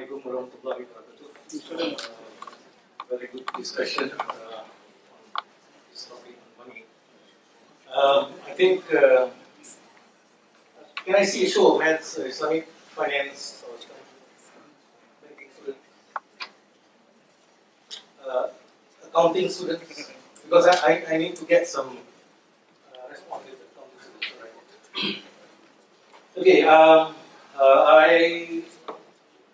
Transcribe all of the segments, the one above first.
Assalamualaikum warahmatullahi wabarakatuh. Very good discussion on this topic on money. I think, can I see a show of hands, Islamic Finance or Islamic Banking students? Accounting students? Because I need to get some responses to accounting students. Right? Okay, I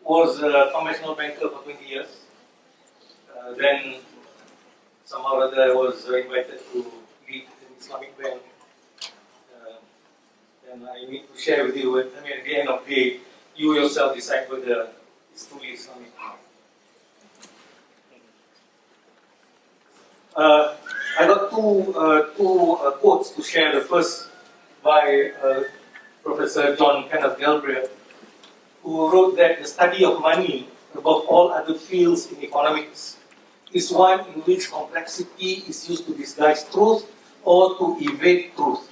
was a conventional banker for 20 years. Then somehow or other I was invited to lead an Islamic bank. And I need to share with you, at the end of the day, you yourself decide whether it's truly Islamic. I got two quotes to share. The first by Professor John Kenneth Galbraith, who wrote that the study of money, above all other fields in economics, is one in which complexity is used to disguise truth or to evade truth,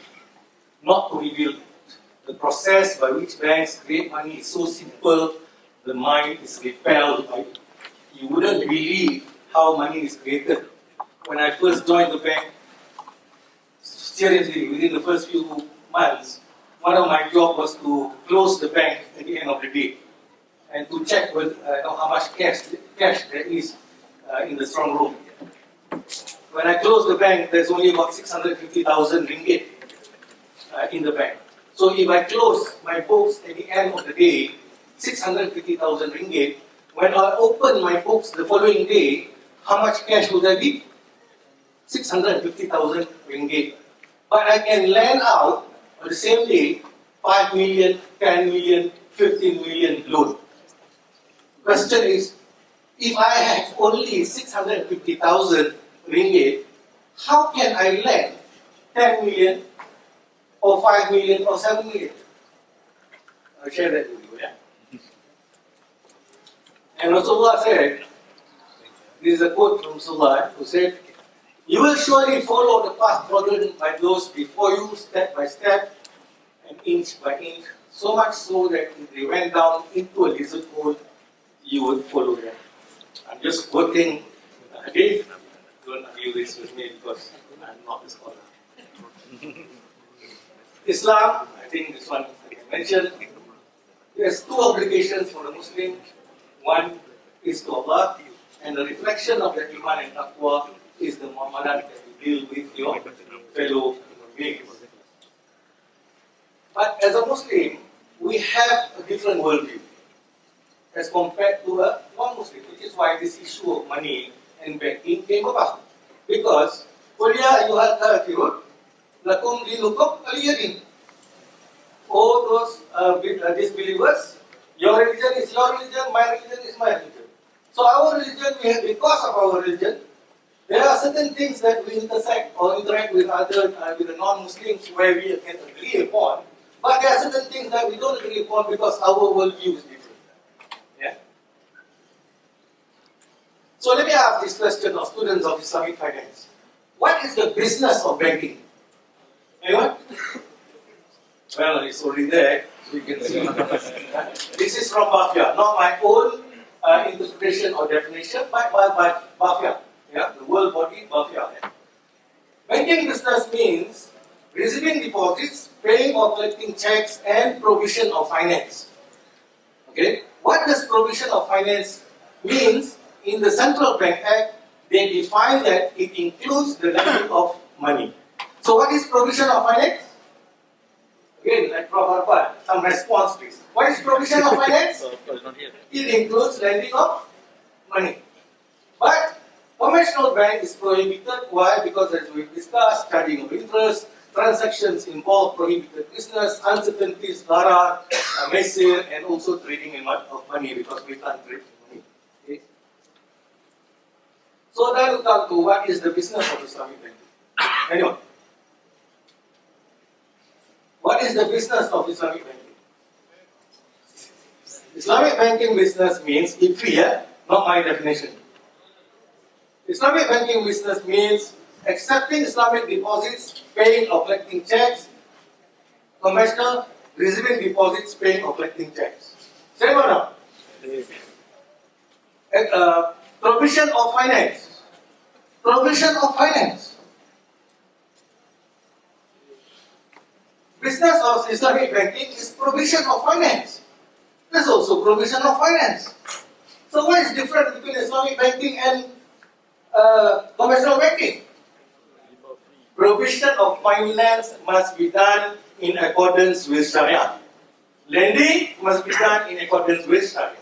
not to reveal it. The process by which banks create money is so simple, the mind is repelled by it. You wouldn't believe how money is created. When I first joined the bank, seriously, within the first few months, one of my jobs was to close the bank at the end of the day and to check how much cash there is in the strong room. When I closed the bank, there's only about 650,000 ringgit in the bank. So if I close my books at the end of the day, 650,000 ringgit, when I open my books the following day, how much cash would I be? 650,000 ringgit. But I can lend out on the same day 5 million, 10 million, 15 million loan. Question is, if I have only 650,000 ringgit, how can I lend 10 million or 5 million or 7 million? I'll share that with you, yeah? And Rasulullah said, this is a quote from Rasulullah, who said, "You will surely follow the path trodden by those before you, step by step and inch by inch, so much so that if they went down into a lizard hole, you would follow them." I'm just quoting Dave. Don't argue this with me because I'm not a scholar. Islam, I think this one I can mention, there's two obligations for a Muslim. One is to Allah, and the reflection of the Iman and Taqwa is the muamalat that you deal with your fellow beings. But as a Muslim, we have a different worldview as compared to a non-Muslim, which is why this issue of money and banking came about. Because, قُلْ يَا أَيُّهَا الْكَافِرُونَ لَكُمْ دِينُكُمْ وَلِيَ دِينِ. Oh, those disbelievers, your religion is your religion, my religion is my religion. So our religion, we have, because of our religion, there are certain things that we intersect or interact with with the non-Muslims where we can agree upon, but there are certain things that we don't agree upon because our worldview is different. Yeah. So let me ask this question of students of Islamic finance: what is the business of banking? Anyone? Well, it's already there, so you can see. This is from Bafia, not my own interpretation or definition, but by Bafia. Yeah, the world body, Bafia. Banking business means receiving deposits, paying or collecting checks, and provision of finance. Okay, what does provision of finance means? In the Central Bank Act, they define that it includes the lending of money. So what is provision of finance? Again, like Prof. Arfan, some response please. What is provision of finance? It includes lending of money. But conventional bank is prohibited. Why? Because as we've discussed, charging of interest, transactions involve prohibited business, uncertainties, darar, mesir, and also trading of money because we can't trade money. Okay? So then we come to what is the business of Islamic banking. Anyone? What is the business of Islamic banking? Islamic banking business means, in fear, not my definition. Islamic banking business means accepting Islamic deposits, paying or collecting checks, conventional, receiving deposits, paying or collecting checks. Same or not? Provision of finance. Provision of finance. Business of Islamic banking is provision of finance. There's also provision of finance. So what is different between Islamic banking and conventional banking? Provision of finance must be done in accordance with Sharia. Lending must be done in accordance with Sharia.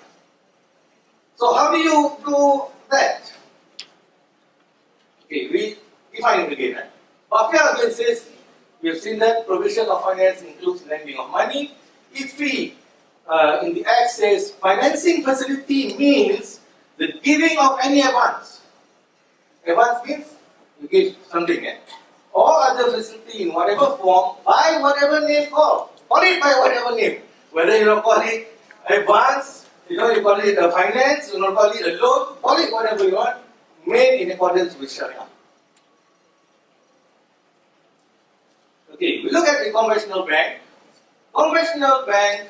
So how do you do that? Okay, we define it again. Bafia again says, we have seen that provision of finance includes lending of money. If we, in the Act says, financing facility means the giving of any advance. Advance means you give something, or other facility in whatever form, by whatever name called. Call it by whatever name. Whether you call it advance, you call it a finance, you call it a loan, call it whatever you want, made in accordance with Sharia. Okay, we look at the conventional bank. Conventional bank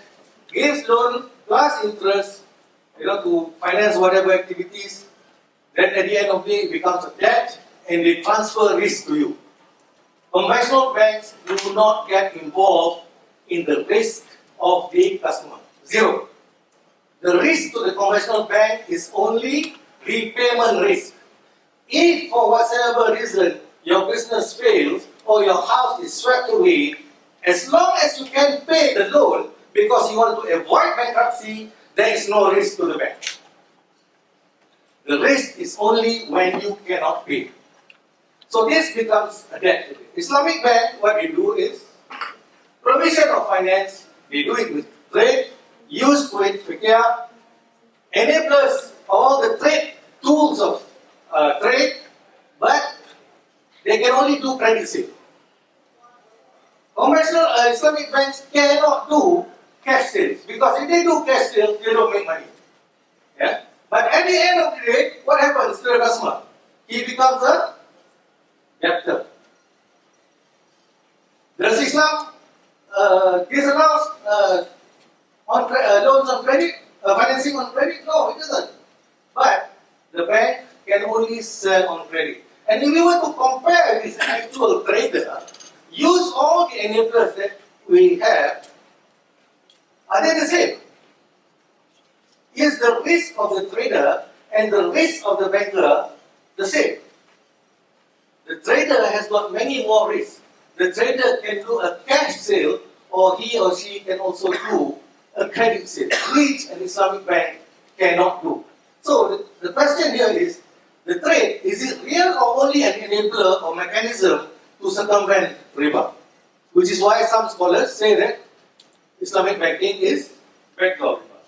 gives loan plus interest, to finance whatever activities. Then at the end of the day, it becomes a debt and they transfer risk to you. Conventional banks do not get involved in the risk of the customer. Zero. The risk to the conventional bank is only repayment risk. If for whatever reason your business fails or your house is swept away, as long as you can pay the loan because you want to avoid bankruptcy, there is no risk to the bank. The risk is only when you cannot pay. So this becomes a debt. Islamic bank, what they do is provision of finance. They do it with trade, use trade fiqh, enablers all the trade tools of trade, but they can only do credit sale. Conventional Islamic banks cannot do cash sales because if they do cash sales, they don't make money. Yeah? But at the end of the day, what happens to the customer? He becomes a debtor. Does Islam disallows loans on credit, financing on credit? No, it doesn't. But the bank can only sell on credit. And if we were to compare this actual trader, use all the enablers that we have, are they the same? Is the risk of the trader and the risk of the banker the same? The trader has got many more risks. The trader can do a cash sale or he or she can also do a credit sale, which an Islamic bank cannot do. So the question here is, the trade, is it real or only an enabler or mechanism to circumvent riba? Which is why some scholars say that Islamic banking is backdoor riba.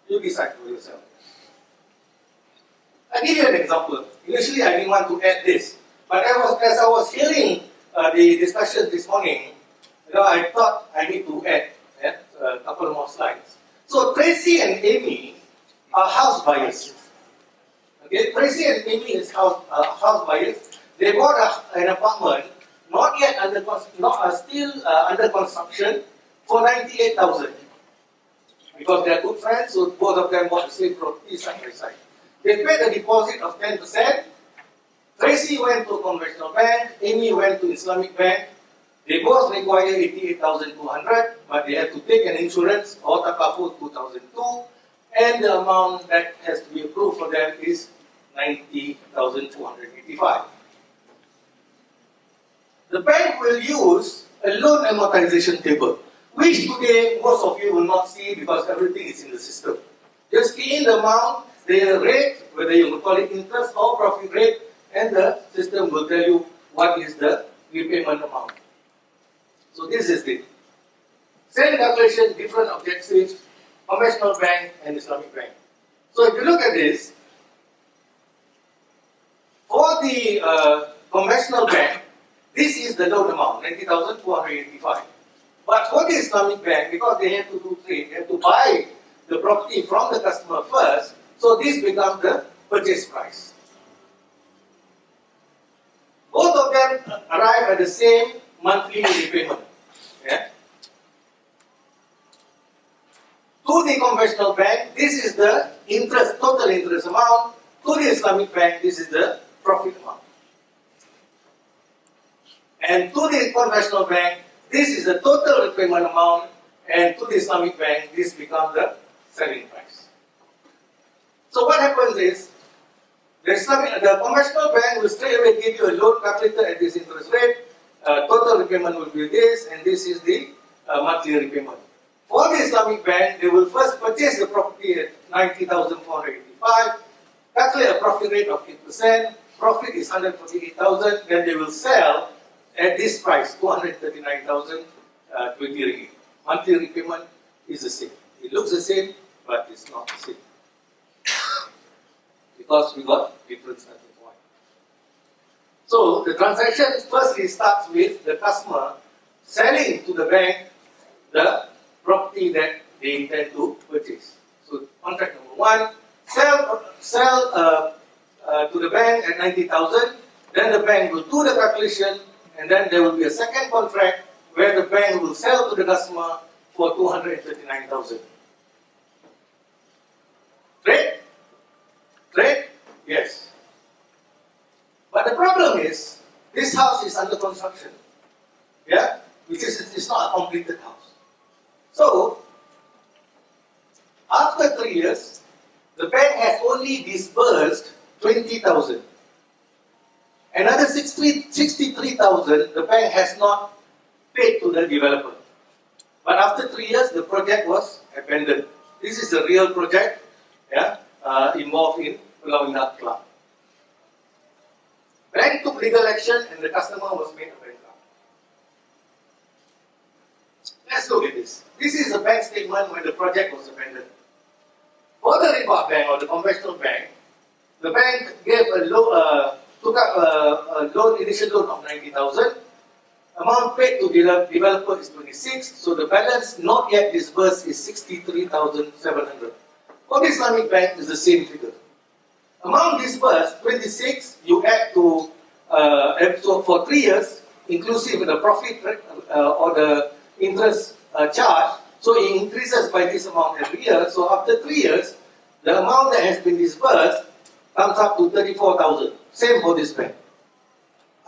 You decide for yourself. I'll give you an example. Initially, I didn't want to add this, but as I was hearing the discussion this morning, I thought I need to add a couple more slides. So Tracy and Amy are house buyers. Okay, Tracy and Amy is house buyers. They bought an apartment, not yet still under construction, for 98,000. Because they are good friends, so both of them bought the same property side by side. They paid a deposit of 10%. Tracy went to a conventional bank, Amy went to Islamic bank. They both require 88,200, but they have to take an insurance or takaful 2002, and the amount that has to be approved for them is 90,285. The bank will use a loan amortization table, which today most of you will not see because everything is in the system. Just key in the amount, the rate, whether you will call it interest or profit rate, and the system will tell you what is the repayment amount. So this is it. Same calculation, different objectives, conventional bank and Islamic bank. So if you look at this, for the conventional bank, this is the loan amount, 90,485. But for the Islamic bank, because they have to do trade, they have to buy the property from the customer first, so this becomes the purchase price. Both of them arrive at the same monthly repayment. Yeah? To the conventional bank, this is the interest, total interest amount. To the Islamic bank, this is the profit amount. And to the conventional bank, this is the total repayment amount, and to the Islamic bank, this becomes the selling price. So what happens is, the conventional bank will straight away give you a loan calculated at this interest rate. Total repayment will be this, and this is the monthly repayment. For the Islamic bank, they will first purchase the property at 90,485, calculate a profit rate of 8%, profit is 148,000, then they will sell at this price, 239,020 ringgit. Monthly repayment is the same. It looks the same, but it's not the same. Because we got different starting point. So the transaction firstly starts with the customer selling to the bank the property that they intend to purchase. So contract number 1, sell to the bank at 90,000. Then the bank will do the calculation, and then there will be a second contract where the bank will sell to the customer for 239,000. Trade? Trade? Yes. But the problem is, this house is under construction. Yeah? Which is, it's not a completed house. So, after 3 years, the bank has only disbursed 20,000. Another 63,000 the bank has not paid to the developer. But after 3 years, the project was abandoned. This is a real project, yeah, involved in Pulau Indah Club. Bank took legal action and the customer was made a bankrupt. Let's look at this. This is a bank statement when the project was abandoned. For the riba bank or the conventional bank, the bank gave took up a loan, initial loan of 90,000. Amount paid to developer is 26, so the balance not yet disbursed is 63,700. For the Islamic bank, is the same figure. Amount disbursed 26, you add to so for 3 years, inclusive of the profit or the interest charge, so it increases by this amount every year. So after 3 years, the amount that has been disbursed comes up to 34,000. Same for this bank.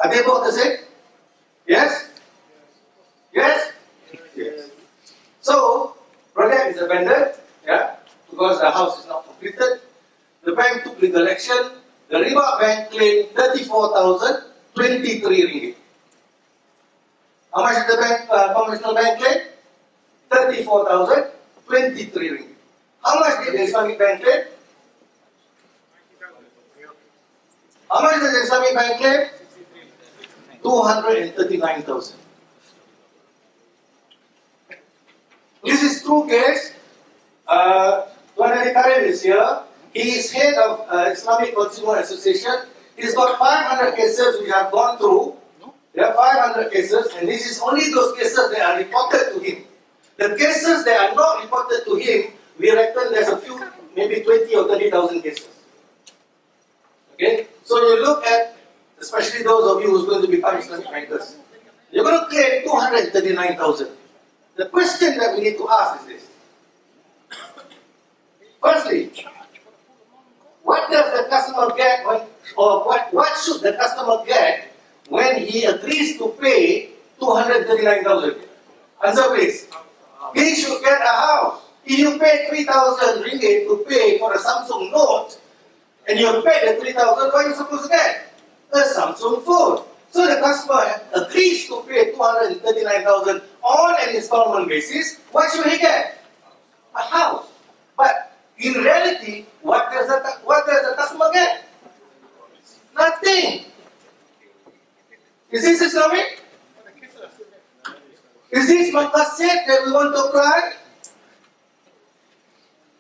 Are they both the same? Yes? Yes? Yes. So, project is abandoned, yeah, because the house is not completed. The bank took legal action. The riba bank claimed 34,023 ringgit. How much did the bank, conventional bank claim? 34,023 ringgit. How much did the Islamic bank claim? How much did the Islamic bank claim? 239,000. This is true case. Tuan Adi Karim is here. He is head of Islamic Consumer Association. He's got 500 cases we have gone through. There are 500 cases, and this is only those cases that are reported to him. The cases that are not reported to him, we reckon there's a few, maybe 20 or 30,000 cases. Okay? So you look at, especially those of you who's going to become Islamic bankers, you're going to claim 239,000. The question that we need to ask is this. Firstly, what does the customer get when, or what should the customer get when he agrees to pay 239,000? Answer please. He should get a house. If you pay 3,000 ringgit to pay for a Samsung Note, and you pay the 3,000, what are you supposed to get? A Samsung phone. So the customer agrees to pay 239,000 on an installment basis. What should he get? A house. But in reality, what does the customer get? Nothing. Is this Islamic? Is this maqasid that we want to apply?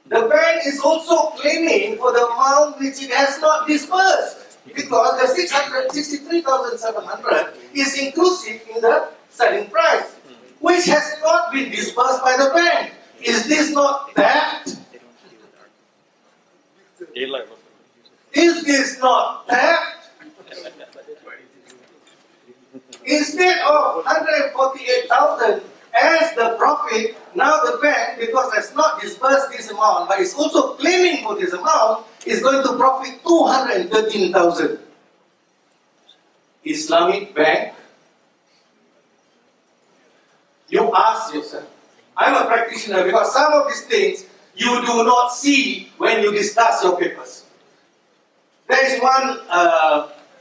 The bank is also claiming for the amount which it has not disbursed, because the 63,700 is inclusive in the selling price, which has not been disbursed by the bank. Is this not theft? Is this not theft? Instead of 148,000 as the profit, now the bank, because has not disbursed this amount, but is also claiming for this amount, is going to profit 213,000. Islamic Bank, you ask yourself. I'm a practitioner because some of these things you do not see when you discuss your papers. There is one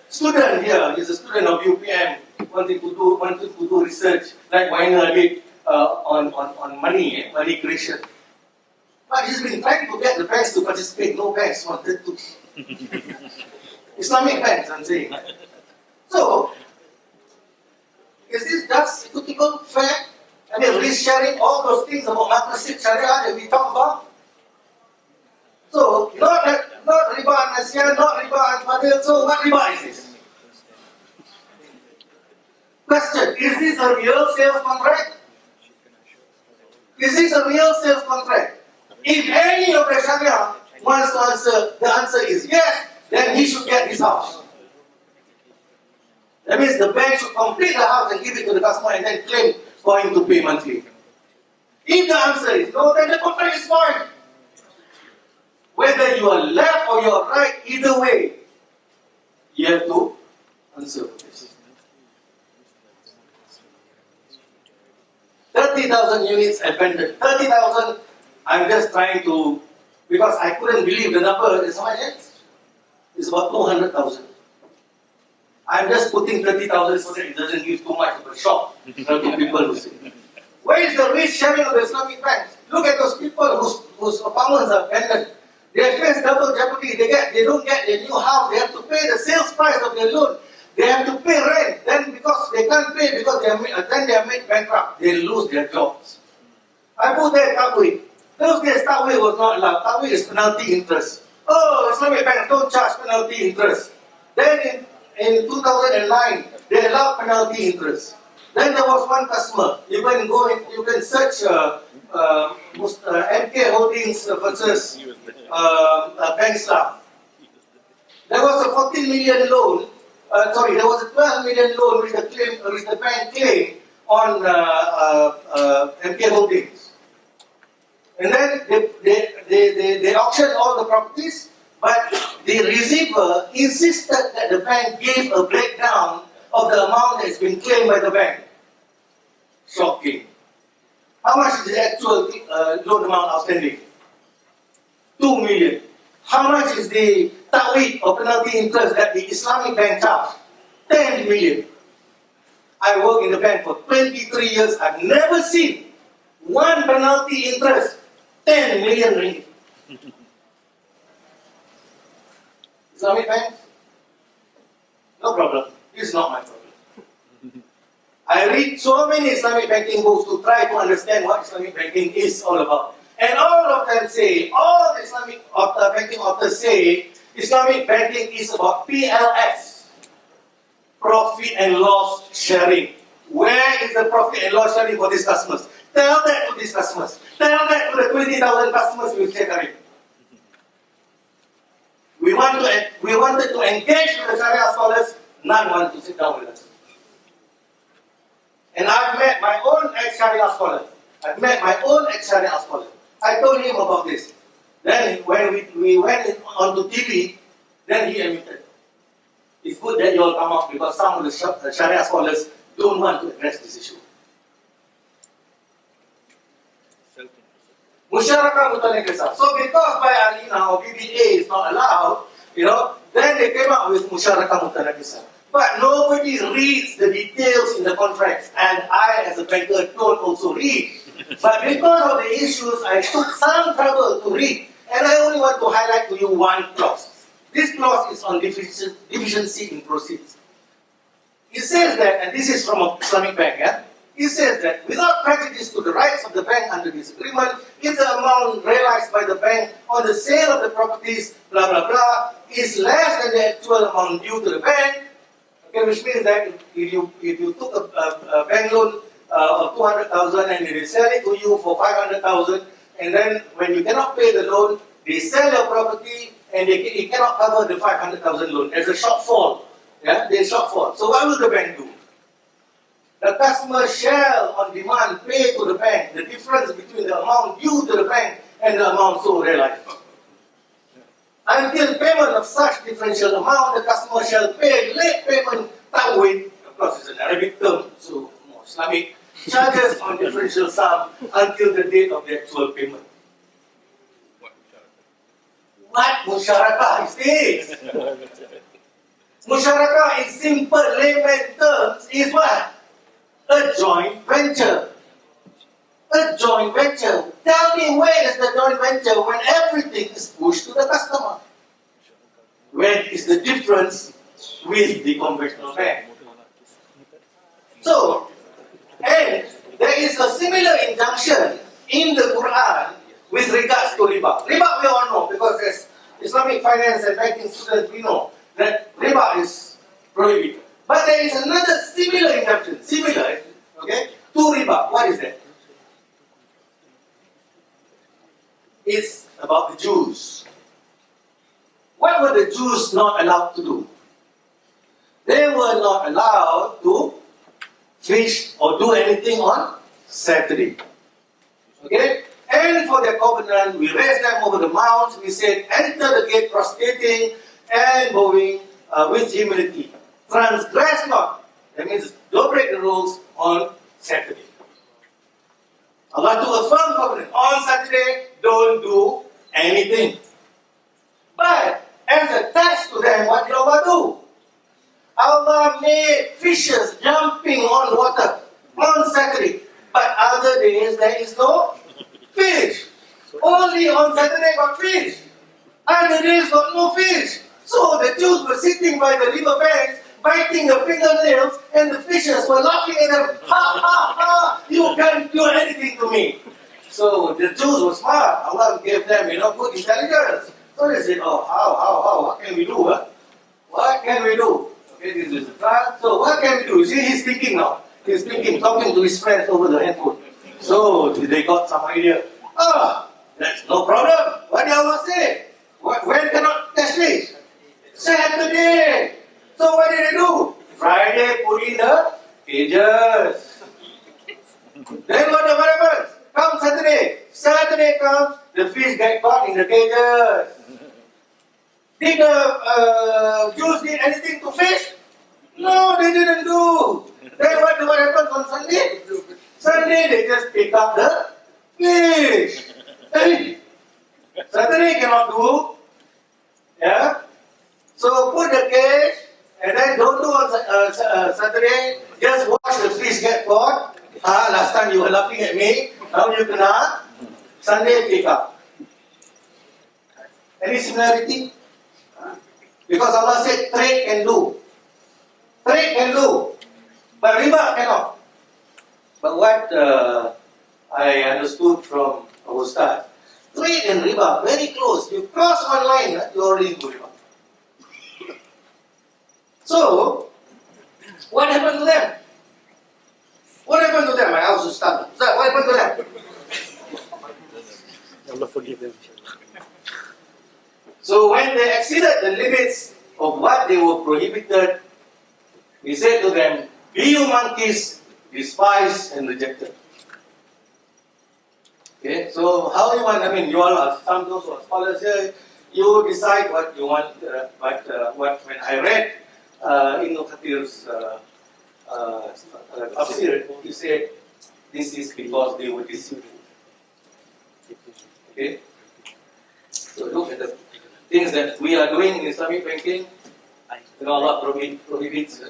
student here, he's a student of UPM, wanted to do research like Weiner did on money creation. But he's been trying to get the banks to participate. No banks wanted to. Islamic banks, I'm saying. So, is this just typical fact? I mean, risk sharing, all those things about market sharia that we talk about. So, not riba an-nasiyan, not riba al-fadil, so what riba is this? Question, is this a real sales contract? Is this a real sales contract? If any of the sharia wants to answer, the answer is yes, then he should get his house. That means the bank should complete the house and give it to the customer and then claim for him to pay monthly. If the answer is no, then the contract is void. Whether you are left or you are right, either way, you have to answer for this. 30,000 units abandoned. 30,000, I'm just trying to, because I couldn't believe the number is how much? It's about 200,000. I'm just putting 30,000 so that it doesn't give too much of a shock to people who say. Where is the risk sharing of the Islamic banks? Look at those people whose apartments are abandoned. They face double jeopardy. They don't get their new house. They have to pay the sales price of their loan. They have to pay rent. Then because they can't pay, because they are made bankrupt, they lose their jobs. I put there Taqwid. Those days Taqwid was not allowed. Taqwid is penalty interest. Oh, Islamic banks don't charge penalty interest. Then in 2009, they allowed penalty interest. Then there was one customer. You can search MK Holdings versus Bank Islam. There was a 14 million loan. There was a 12 million loan which the bank claimed on MK Holdings. And then they auctioned all the properties, but the receiver insisted that the bank gave a breakdown of the amount that's been claimed by the bank. Shocking. How much is the actual loan amount outstanding? 2 million. How much is the ta'weed or penalty interest that the Islamic bank charged? 10 million. I work in the bank for 23 years. I've never seen one penalty interest, 10 million ringgit. Islamic banks? No problem. This is not my problem. I read so many Islamic banking books to try to understand what Islamic banking is all about. And all of them say, all the Islamic banking authors say, Islamic banking is about PLS, profit and loss sharing. Where is the profit and loss sharing for these customers? Tell that to these customers. Tell that to the 20,000 customers we will We wanted to engage with the Sharia scholars, none want to sit down with us. And I've met my own ex-Sharia scholar. I told him about this. Then when we went onto TV, then he admitted, it's good that you all come up because some of the Sharia scholars don't want to address this issue. Musyarakah mutanakisah. So because by Alina or BBA is not allowed, then they came up with Musyarakah mutanakisah. But nobody reads the details in the contracts, and I, as a banker, don't also read. But because of the issues, I took some trouble to read, and I only want to highlight to you one clause. This clause is on deficiency in proceeds. It says that, and this is from a Islamic bank, it says that without prejudice to the rights of the bank under this agreement, if the amount realized by the bank on the sale of the properties, blah blah blah, is less than the actual amount due to the bank. Okay, which means that if you took a bank loan of 200,000 and they sell it to you for 500,000, and then when you cannot pay the loan, they sell your property and it cannot cover the 500,000 loan. There's a shortfall. Yeah, there's a shortfall. So what will the bank do? The customer shall on demand pay to the bank the difference between the amount due to the bank and the amount so realized. Until payment of such differential amount, the customer shall pay late payment ta'wid, of course it's an Arabic term, so more Islamic, charges on differential sum until the date of the actual payment. What musyarakah is this? Musyarakah in simple layman terms is what? A joint venture. A joint venture. Tell me where is the joint venture when everything is pushed to the customer? Where is the difference with the conventional bank? So, and there is a similar injunction in the Quran with regards to riba. Riba we all know because as Islamic finance and banking students we know that riba is prohibited. But there is another similar injunction, okay, to riba. What is that? It's about the Jews. What were the Jews not allowed to do? They were not allowed to fish or do anything on Saturday. Okay? And for their covenant, we raised them over the mounts. We said, enter the gate prostrating and bowing with humility. Transgress not. That means don't break the rules on Saturday. Allah to affirm covenant. On Saturday, don't do anything. But as a test to them, what did Allah do? Allah made fishes jumping on water on Saturday. But other days, there is no fish. Only on Saturday got fish. Other days got no fish. So the Jews were sitting by the river banks, biting their fingernails, and the fishes were laughing at them. Ha ha ha! You can't do anything to me. So the Jews were smart. Allah gave them, good intelligence. So they said, oh, how? What can we do? Huh? What can we do? Okay, this is the plan. So what can we do? You see, he's thinking now. He's thinking, talking to his friends over the handphone. So they got some idea. That's no problem. What did Allah say? When cannot catch fish? Saturday. So what did they do? Friday, put in the cages. Then what happens? Come Saturday. Saturday comes, the fish get caught in the cages. Did the Jews did anything to fish? No, they didn't do. Then what happens on Sunday? Sunday they just pick up the fish. Hey, Saturday cannot do. Yeah. So put the cage and then don't do on Saturday. Just watch the fish get caught. Last time you were laughing at me. Now you cannot. Sunday pick up. Any similarity? Because Allah said trade can do. Trade can do. But riba cannot. But what I understood from our ustaz, trade and riba very close. You cross one line, you already do riba. So, what happened to them? What happened to them? I asked ustaz. Ustaz, what happened to them? Allah forgive them. So when they exceeded the limits of what they were prohibited, he said to them, be you monkeys, despised and rejected. Okay, so how you want, you all are some those who are scholars here, you decide what you want, when I read Ibn Kathir's tafsir, he said, this is because they were deceitful. Okay? So look at the things that we are doing in Islamic banking. Allah prohibits.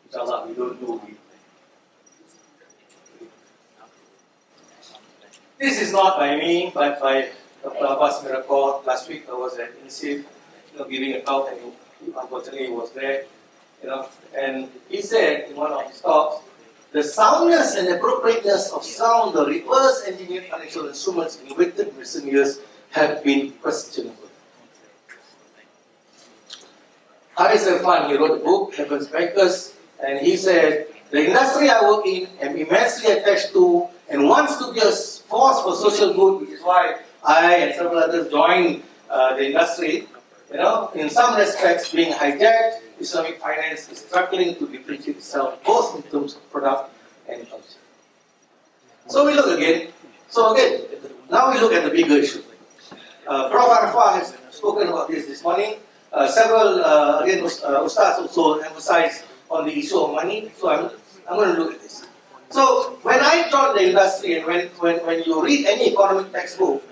Inshallah, we don't do it. This is not by me, but by Dr. Abbas Miracle. Last week I was at INSIF, giving a talk, and unfortunately he was there. And he said in one of his talks, the soundness and appropriateness of some of the reverse engineered financial instruments innovated in recent years have been questionable. Haris Irfan, he wrote a book, Heaven's Bankers, and he said, the industry I work in am immensely attached to and wants to be a force for social good, which is why I and several others joined the industry. in some respects being hijacked. Islamic finance is struggling to differentiate itself both in terms of product and culture. So we look again. So again, now we look at the bigger issue. Prof. Arafah has spoken about this morning. Several Ustaz also emphasized on the issue of money. So I'm going to look at this. So when I joined the industry, and when you read any economic textbook,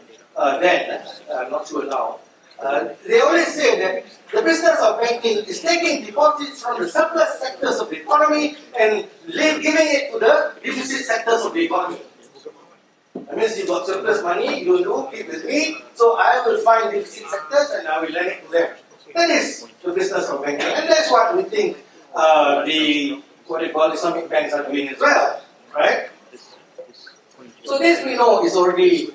then I'm not sure now, they always say that the business of banking is taking deposits from the surplus sectors of the economy and giving it to the deficit sectors of the economy. That means you got surplus money, you do, keep with me, so I will find deficit sectors and I will lend it to them. That is the business of banking, and that's what we think what they call Islamic banks are doing as well, right? So this we know is already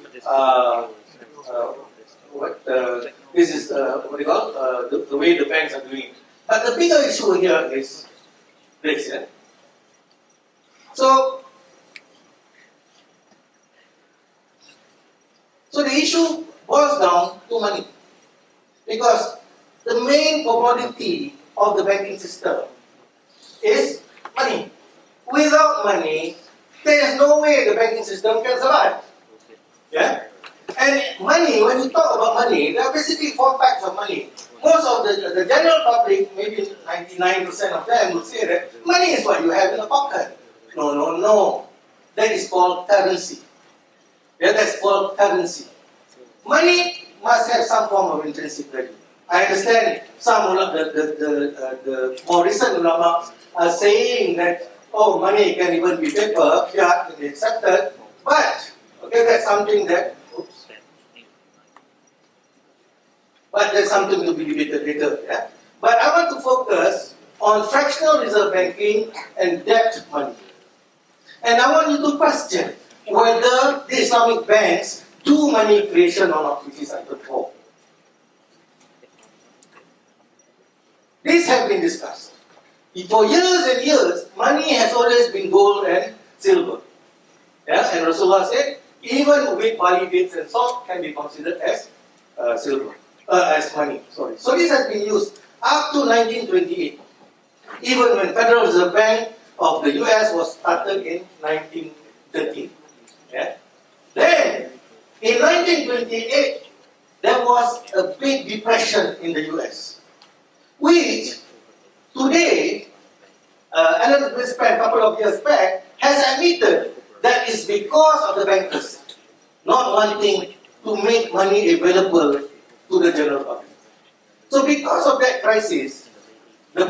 this is what they call the way the banks are doing. But the bigger issue here is this. Yeah? So the issue boils down to money, because the main commodity of the banking system is money. Without money, there is no way the banking system can survive. Yeah? And money, when you talk about money, there are basically four types of money. Most of the general public, maybe 99% of them, will say that money is what you have in the pocket. No. That is called currency. Yeah, that's called currency. Money must have some form of intrinsic value. I understand some of the more recent ulama are saying that, money can even be paper, fiat can be accepted, but that's something that there's something to be debated later. Yeah? But I want to focus on fractional reserve banking and debt money. And I want you to question whether the Islamic banks do money creation or not, which is item 4. These have been discussed. For years and years, money has always been gold and silver. Yeah? And Rasulullah said, even with barley, dates and salt can be considered as silver. As money, sorry. So this has been used up to 1928, even when Federal Reserve Bank of the US was started in 1913. Yeah? Then, in 1928, there was a big depression in the US, which today, Alan Greenspan, a couple of years back, has admitted that it's because of the bankers not wanting to make money available to the general public. So because of that crisis, the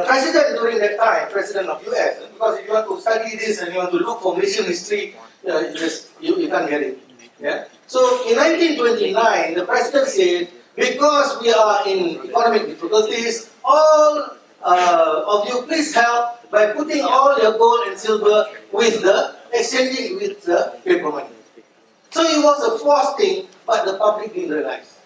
president during that time, president of US, because if you want to study this and you want to look for Malaysian history, you can't get it. Yeah? So in 1929, the president said, because we are in economic difficulties, all of you please help by putting all your gold and silver with exchanging with the paper money. So it was a forced thing, but the public didn't realize.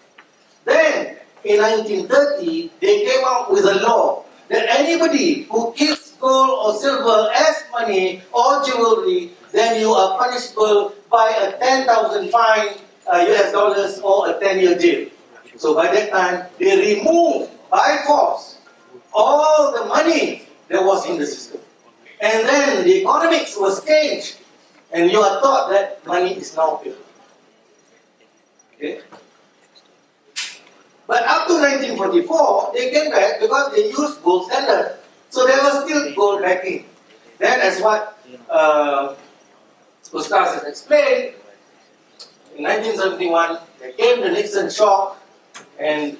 Then, in 1930, they came out with a law that anybody who keeps gold or silver as money or jewelry, then you are punishable by a 10,000 fine US dollars or a 10-year jail. So by that time, they removed by force all the money that was in the system. And then the economics was changed, and you are taught that money is now pure. Okay? But up to 1944, they came back because they used gold standard. So there was still gold backing. Then, as what Ustaz has explained, in 1971, there came the Nixon shock, and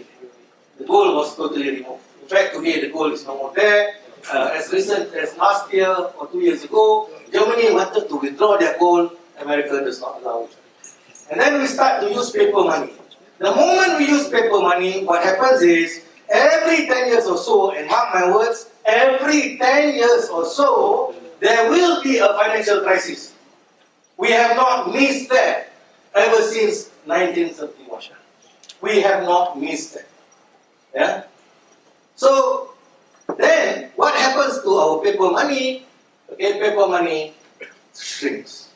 the gold was totally removed. In fact, today the gold is no more there. As recent as last year or 2 years ago, Germany wanted to withdraw their gold. America does not allow it. And then we start to use paper money. The moment we use paper money, what happens is, every 10 years or so, and mark my words, every 10 years or so, there will be a financial crisis. We have not missed that ever since 1971. We have not missed that. Yeah? So, then, what happens to our paper money? Okay, paper money shrinks.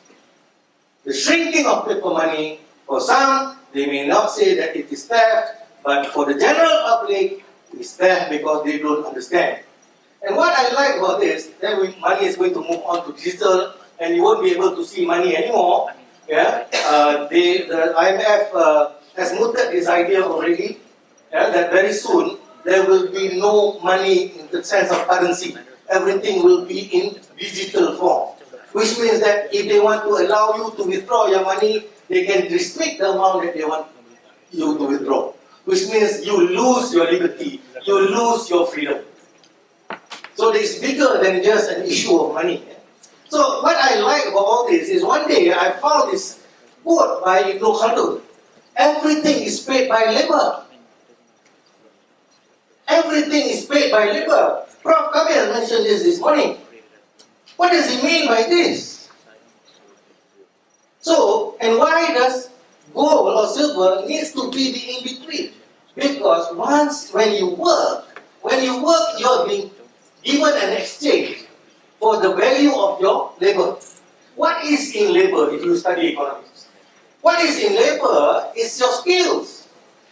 The shrinking of paper money, for some, they may not say that it is theft, But for the general public, it's there because they don't understand. And what I like about this, then money is going to move on to digital, and you won't be able to see money anymore. Yeah, the IMF has mooted this idea already. Yeah, that very soon there will be no money in the sense of currency. Everything will be in digital form, which means that if they want to allow you to withdraw your money, they can restrict the amount that they want you to withdraw, which means you lose your liberty, you lose your freedom. So it's bigger than just an issue of money. So what I like about all this is one day I found this quote by Ibn Khaldun. Everything is paid by labor. Everything is paid by labor. Prof. Kamil mentioned this morning. What does he mean by this? So, and why does gold or silver needs to be the in-between? Because when you work, you're being given an exchange for the value of your labor. What is in labor if you study economics? What is in labor is your skills.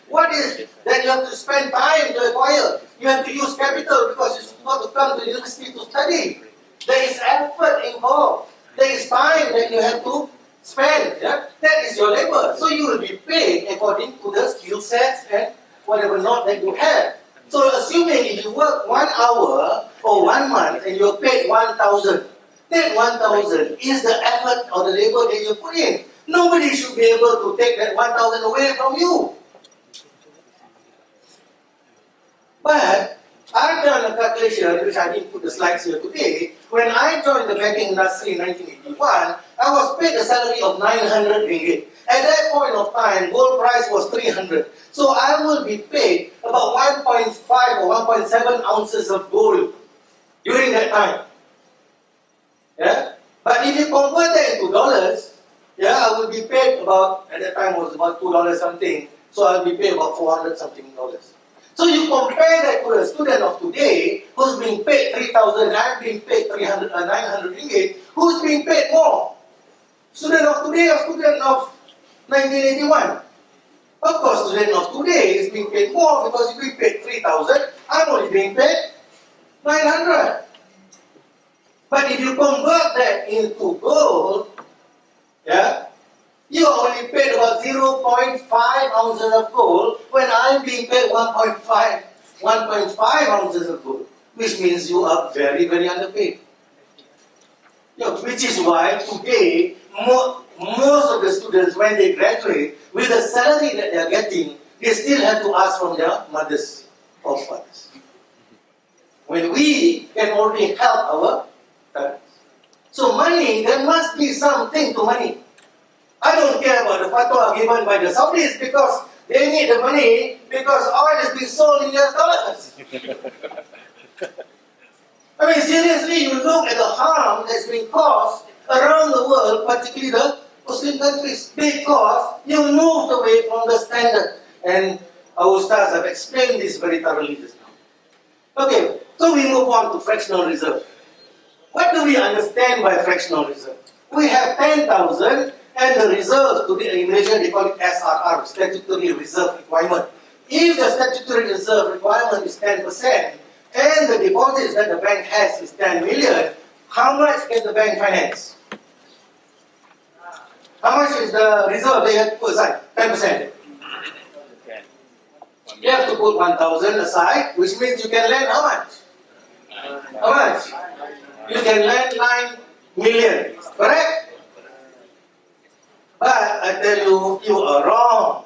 What is that you have to spend time to acquire? You have to use capital because you've got to come to university to study. There is effort involved. There is time that you have to spend. Yeah? That is your labor. So you will be paid according to the skill sets and whatever not that you have. So assuming if you work 1 hour or 1 month and you're paid 1,000, that 1,000 is the effort or the labor that you put in. Nobody should be able to take that 1,000 away from you. But I've done a calculation, which I didn't put the slides here today. When I joined the banking industry in 1981, I was paid a salary of 900 ringgit. At that point of time, gold price was 300. So I will be paid about 1.5 or 1.7 ounces of gold during that time. Yeah? But if you convert that into dollars, yeah, I will be paid about, at that time was about $2 something. So I'll be paid about 400 something dollars. So you compare that to a student of today who's being paid 3,000, I'm being paid 900 ringgit, who's being paid more? Student of today or student of 1981? Of course, student of today is being paid more because you're being paid 3,000, I'm only being paid 900. But if you convert that into gold, yeah, you are only paid about 0.5 ounces of gold when I'm being paid 1.5 ounces of gold, which means you are very, very underpaid. Which is why today, most of the students, when they graduate, with the salary that they are getting, they still have to ask from their mothers or fathers. When we can already help our parents. So money, there must be something to money. I don't care about the fatwa given by the Saudis because they need the money because oil is being sold in US dollars. I mean, seriously, you look at the harm that's being caused around the world, particularly the Muslim countries, because you moved away from the standard. And our stars have explained this very thoroughly just now. Okay, so we move on to fractional reserve. What do we understand by fractional reserve? We have 10,000 and the reserves, today in Malaysia they call it SRR, statutory reserve requirement. If the statutory reserve requirement is 10% and the deposits that the bank has is 10 million, how much can the bank finance? How much is the reserve they have to put aside? 10%. You have to put 1,000 aside, which means you can lend how much? How much? You can lend 9 million, correct? But I tell you, you are wrong.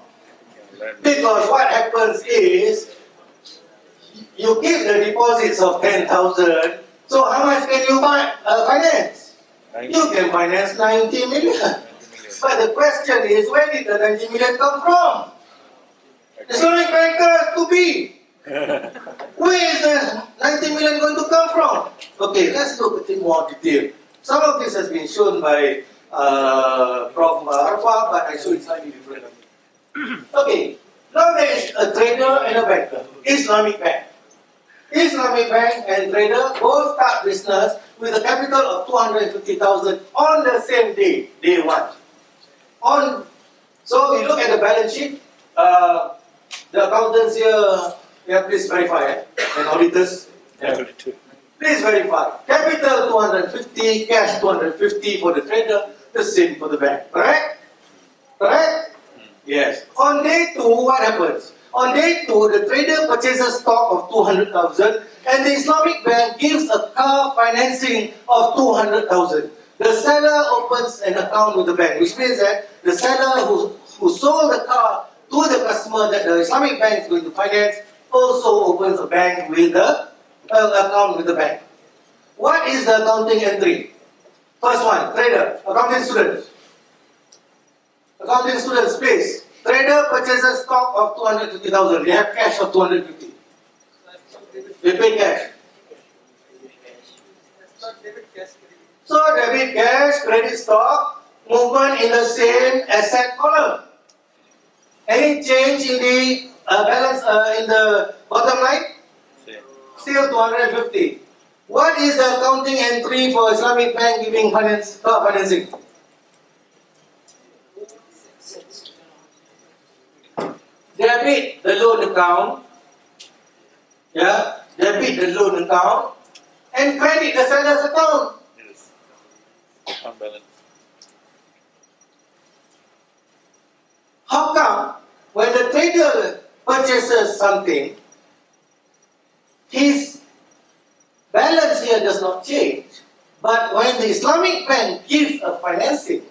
Because what happens is, you give the deposits of 10,000, so how much can you finance? You can finance 90 million. But the question is, where did the 90 million come from? Islamic bankers to be. Where is the 90 million going to come from? Okay, let's look at it in more detail. Some of this has been shown by Prof. Arfa, but I show it slightly different. Okay, now there is a trader and a banker. Islamic bank. Islamic bank and trader both start business with a capital of 250,000 on the same day, day one. So we look at the balance sheet. The accountants here, yeah, please verify, and auditors, yeah. Please verify. Capital 250, cash 250 for the trader, the same for the bank. Correct? Correct? Yes. On day 2, what happens? On day 2, the trader purchases stock of 200,000 and the Islamic bank gives a car financing of 200,000. The seller opens an account with the bank, which means that the seller who sold the car to the customer that the Islamic bank is going to finance also opens a bank with the account with the bank. What is the accounting entry? First one, trader, accounting students. Accounting students, please. Trader purchases stock of 250,000. They have cash of 250. They pay cash. So debit cash, credit stock, movement in the same asset column. Any change in the balance in the bottom line? Still 250. What is the accounting entry for Islamic bank giving car financing? Debit the loan account, yeah, debit the loan account, and credit the seller's account. Yes. On balance. How come when the trader purchases something, his balance here does not change, but when the Islamic bank gives a financing,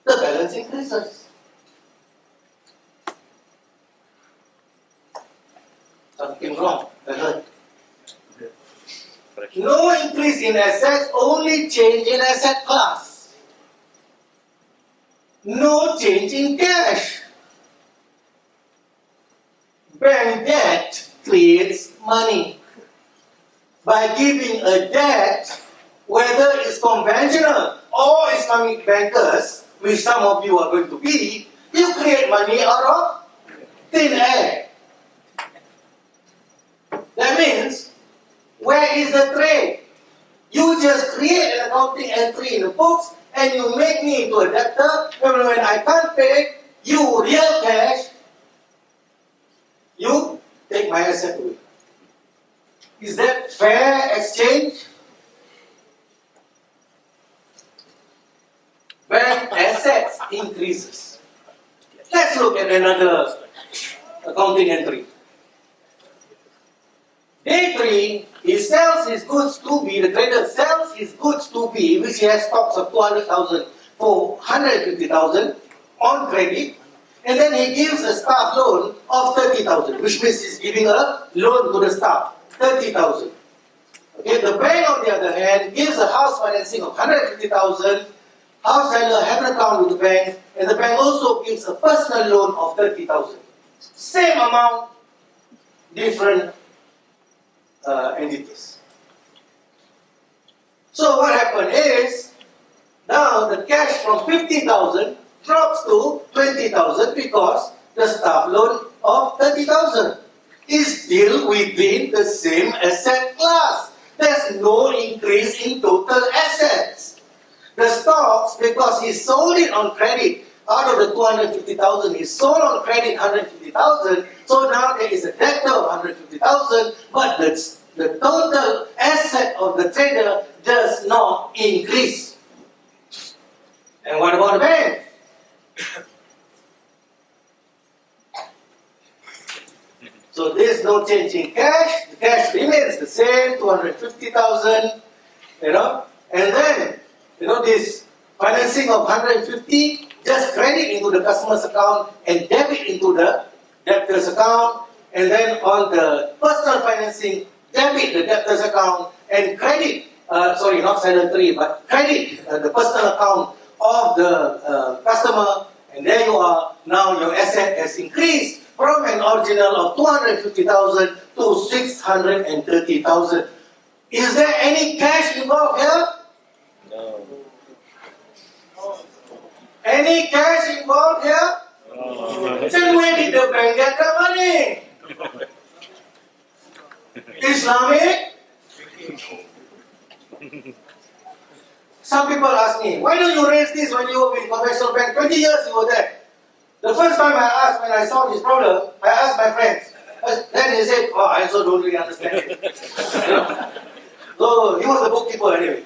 the balance increases? Something wrong, I heard. No increase in assets, only change in asset class. No change in cash. Bank debt creates money. By giving a debt, whether it's conventional or Islamic bankers, which some of you are going to be, you create money out of thin air. That means, where is the trade? You just create an accounting entry in the books and you make me into a debtor, and when I can't pay you real cash, you take my asset away. Is that fair exchange? Bank assets increases. Let's look at another accounting entry. Day 3, he sells his goods to B, the trader sells his goods to B, which he has stocks of 200,000 for 150,000 on credit, and then he gives a staff loan of 30,000, which means he's giving a loan to the staff, 30,000. Okay, the bank on the other hand gives a house financing of 150,000, house seller has an account with the bank, and the bank also gives a personal loan of 30,000. Same amount, different entities. So what happened is, now the cash from 50,000 drops to 20,000 because the staff loan of 30,000 is still within the same asset class. There's no increase in total assets. The stocks, because he sold it on credit, out of the 250,000, he sold on credit 150,000, so now there is a debtor of 150,000, but the total asset of the trader does not increase. And what about the bank? So there's no change in cash, the cash remains the same, 250,000, and then, this financing of 150, just credit into the customer's account and debit into the debtor's account, and then on the personal financing, debit the debtor's account and credit, not seller 3, but credit the personal account of the customer, and there you are, now your asset has increased from an original of 250,000 to 630,000. Is there any cash involved here? No. Any cash involved here? No. Then where did the bank get the money? Islamic? Some people ask me, why don't you raise this when you were in conventional bank? 20 years you were there. The first time when I saw this problem, I asked my friends. Then they said, oh, I also don't really understand it. You know? So he was the bookkeeper anyway.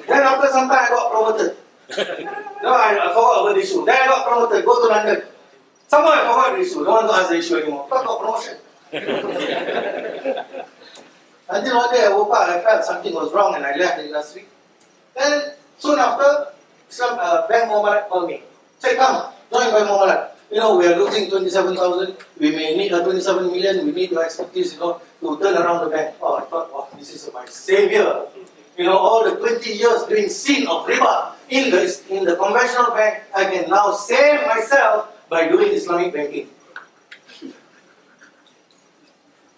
Then after some time I got promoted. No, I forgot about the issue. Then I got promoted, go to London. Somehow I forgot the issue, don't want to ask the issue anymore. I got promotion. Until one day I woke up, I felt something was wrong and I left the industry. Then soon after, some Bank Muamalat called me. Say, come, join Bank Muamalat. You know, we are losing 27,000. We may need 27 million. We need your expertise, you know, to turn around the bank. Oh, I thought, oh, this is my savior. You know, all the 20 years doing sin of riba in the conventional bank, I can now save myself by doing Islamic banking.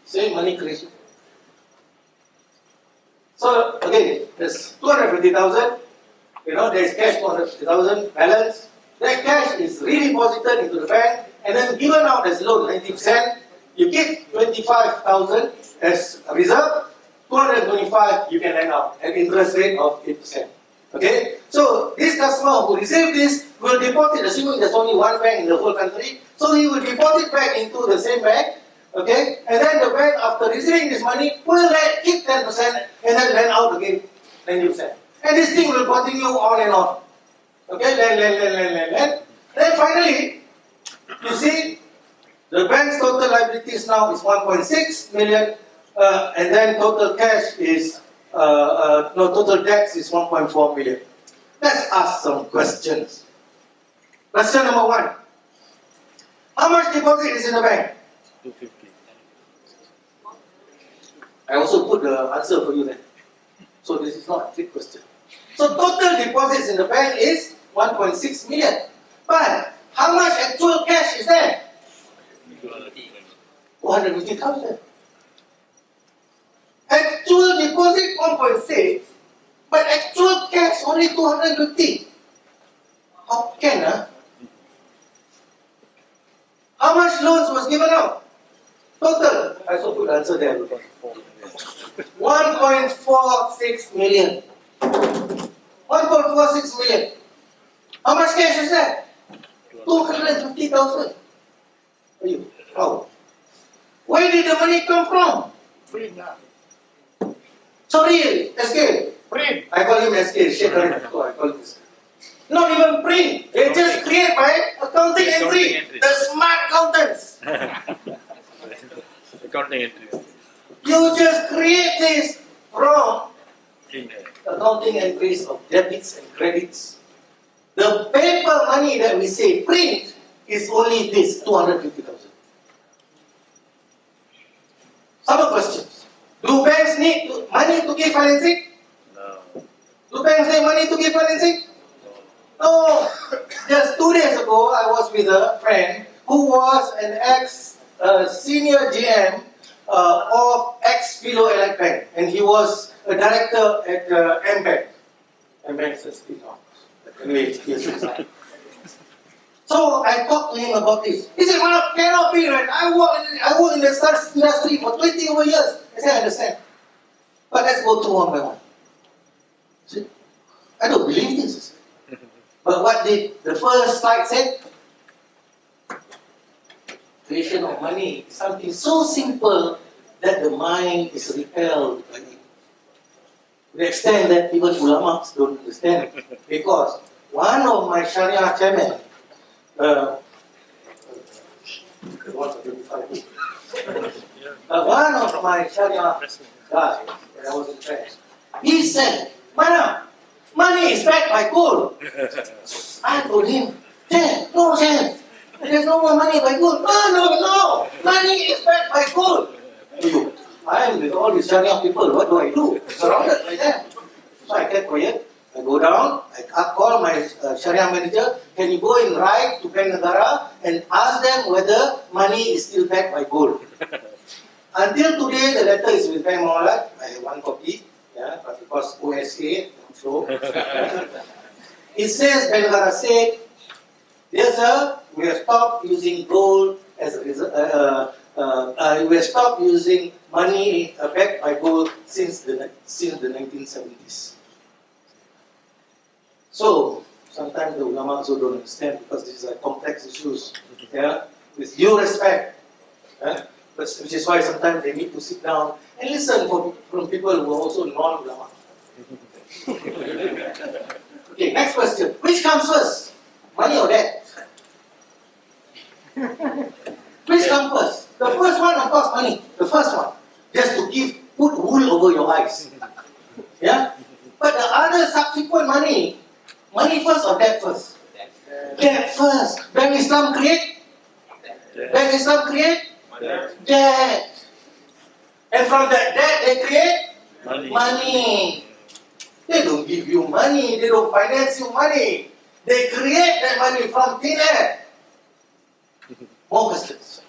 Save money creation. So again, there's 250,000. You know, there's cash 250,000 balance. That cash is redeposited into the bank and then given out as loan 90%. You keep 25,000 as a reserve. 225 you can lend out at interest rate of 8%. Okay? So this customer who received this will deposit, assuming there's only one bank in the whole country, so he will deposit back into the same bank. Okay? And then the bank, after receiving this money, will keep 10% and then lend out again 90%. And this thing will continue on and on. Okay? Lend. Then finally, you see, the bank's total liabilities now is 1.6 million. And then total cash is, total debts is 1.4 million. Let's ask some questions. Question number 1. How much deposit is in the bank? 250. I also put the answer for you then. So this is not a trick question. So total deposits in the bank is 1.6 million. But how much actual cash is there? 450,000. Actual deposit 1.6, but actual cash only 250. How can, How much loans was given out? Total. I also put the answer there. 1.46 million. 1.46 million. How much cash is that? 250,000. How? Where did the money come from? Sorry, SK. Print. I call him SK. I call him SK. Not even print. They just create by accounting entry. The smart accountants. Accounting entries. You just create this from accounting entries of debits and credits. The paper money that we say print is only this 250,000. Some questions. Do banks need money to give financing? No. Do banks need money to give financing? No. Just 2 days ago, I was with a friend who was an ex-senior GM of ex-Philo Elite Bank, and he was a director at MBank. MBank is a spin-off. Anyway, yes, so I talked to him about this. He said, "Manap, cannot be, right? I work in the SaaS industry for 20 over years." I said, "I understand. But let's go through one by one." I said, "I don't believe this." But what did the first slide say? Creation of money is something so simple that the mind is repelled by it. To the extent that even ulamas don't understand it. Because one of my Sharia chairman, one of my Sharia guys, when I was in France, he said, "Manap, money is backed by gold." I told him, no, there's no more money by gold. No, money is backed by gold. I am with all these Sharia people, what do I do? Surrounded by them. So I kept quiet. I go down, I call my Sharia manager, "Can you go and write to Bank Negara and ask them whether money is still backed by gold?" Until today, the letter is with Bank Muamalat. I have one copy, but because OSA, so it says, Bank Negara said, "Dear sir, we have stopped using gold as a we have stopped using money backed by gold since the 1970s. So, sometimes the ulama also don't understand because these are complex issues. Yeah, with due respect. Which is why sometimes they need to sit down and listen from people who are also non-ulama. Okay, next question. Which comes first? Money or debt? Which comes first? The first one, of course, money. The first one. Just to put wool over your eyes. Yeah? But the other subsequent money first or debt first? Debt first. Bank Islam create? Bank Islam create? Debt. And from that debt they create? Money. They don't give you money. They don't finance you money. They create that money from thin air. More questions.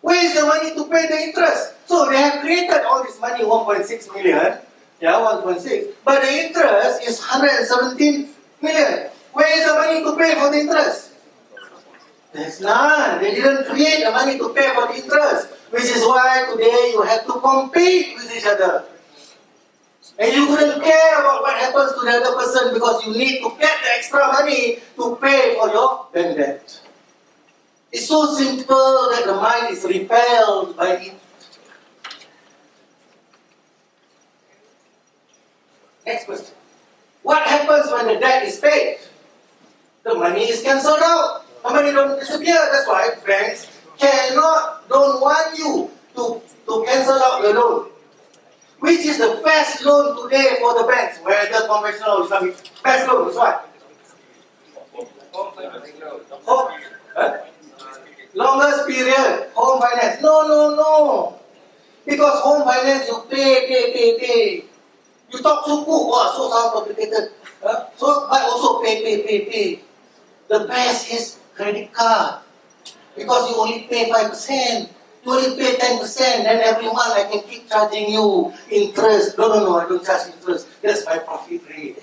Where is the money to pay the interest? So they have created all this money, 1.6 million. Yeah, 1.6. But the interest is 117 million. Where is the money to pay for the interest? There's none. They didn't create the money to pay for the interest. Which is why today you have to compete with each other. And you couldn't care about what happens to the other person because you need to get the extra money to pay for your bank debt. It's so simple that the mind is repelled by it. Next question. What happens when the debt is paid? The money is cancelled out. The money don't disappear. That's why banks don't want you to cancel out your loan. Which is the best loan today for the banks? Whether conventional or Islamic. Best loan is what? Home. Longest period. Home finance. No. Because home finance you pay. You talk suku, so complicated. So but also pay. The best is credit card. Because you only pay 5%. You only pay 10%, then every month I can keep charging you interest. No, I don't charge interest. That's my profit rate.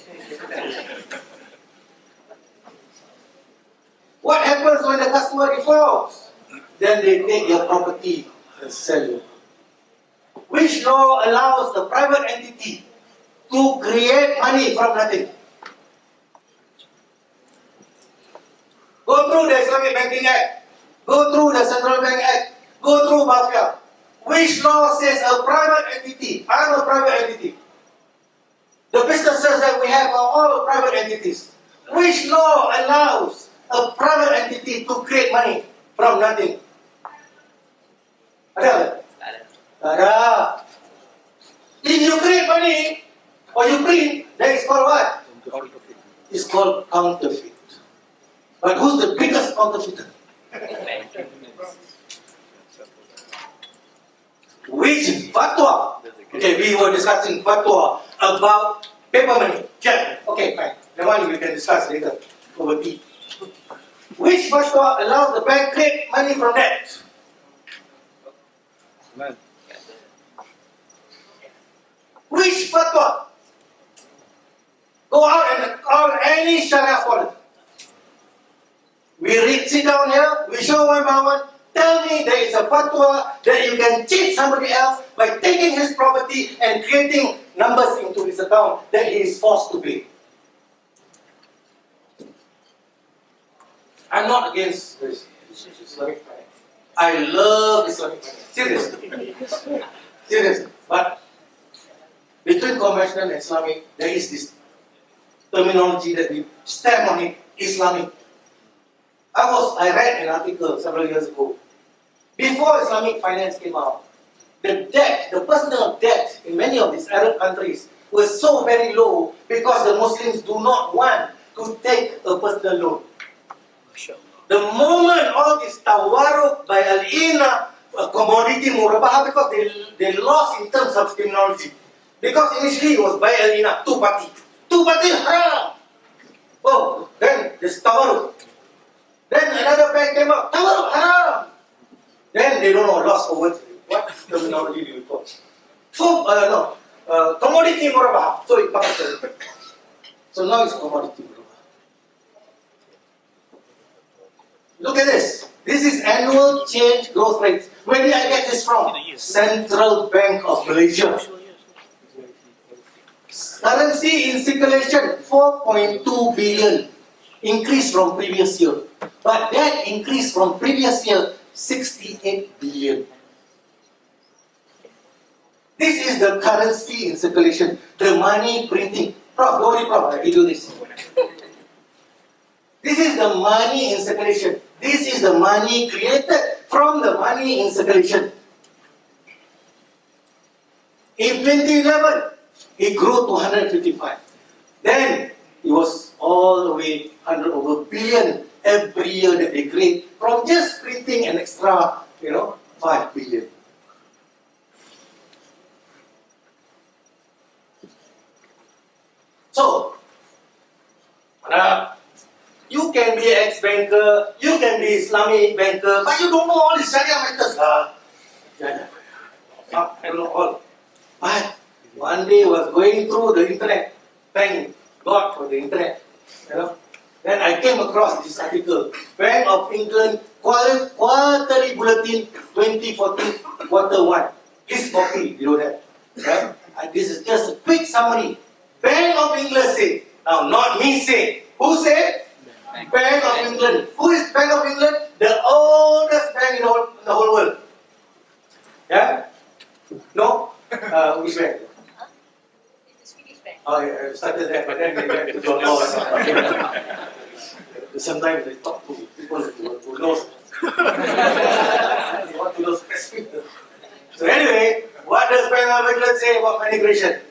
What happens when the customer defaults? Then they take your property and sell you. Which law allows the private entity to create money from nothing? Go through the Islamic Banking Act. Go through the Central Bank Act. Go through Mafia. Which law says a private entity? I'm a private entity. The businesses that we have are all private entities. Which law allows a private entity to create money from nothing? Ada. If you create money or you print, that is called what? It's called counterfeit. But who's the biggest counterfeiter? Which fatwa? Okay, we were discussing fatwa about paper money. Yeah. Okay, fine. The one we can discuss later over tea. Which fatwa allows the bank to create money from that? Which fatwa? Go out and call any Sharia scholar. We sit down here, we show one by one. Tell me there is a fatwa that you can cheat somebody else by taking his property and creating numbers into his account that he is forced to pay. I'm not against this Islamic finance. I love Islamic finance. Seriously. But between conventional and Islamic, there is this terminology that we stamp on it, Islamic. I read an article several years ago. Before Islamic finance came out, the personal debt in many of these Arab countries was so very low because the Muslims do not want to take a personal loan. The moment all this tawaruk by al-ina, commodity murabah, because they lost in terms of terminology. Because initially it was by al-ina, two party haram. Oh, then there's tawaruk. Then another bank came up, tawaruk haram. Then they don't know, lost for words. What terminology do you call? So, commodity murabah. So it comes. So now it's commodity murabah. Look at this. This is annual change growth rates. Where did I get this from? Central Bank of Malaysia. Currency in circulation, 4.2 billion. increase from previous year. But that increase from previous year, 68 billion. This is the currency in circulation, the money printing. Prof, don't worry, Prof, I will do this. This is the money in circulation. This is the money created from the money in circulation. In 2011, it grew to 155. Then it was all the way 100 over billion every year that they create from just printing an extra, 5 billion. So, you can be ex-banker, you can be Islamic banker, but you don't know all these Sharia matters. I don't know all. But one day I was going through the internet, thank God for the internet. Then I came across this article, Bank of England Quarterly Bulletin 2014, Quarter 1. Please copy below that. And this is just a quick summary. Bank of England said, now not me say. Who said? Bank of England. Who is Bank of England? The oldest bank in the whole world. Yeah? No? Which bank? It's a Swedish bank. Oh, yeah, I started that, but then they went to John Law. Sometimes they talk to people who knows. They want to know specific. So anyway, what does Bank of England say about migration?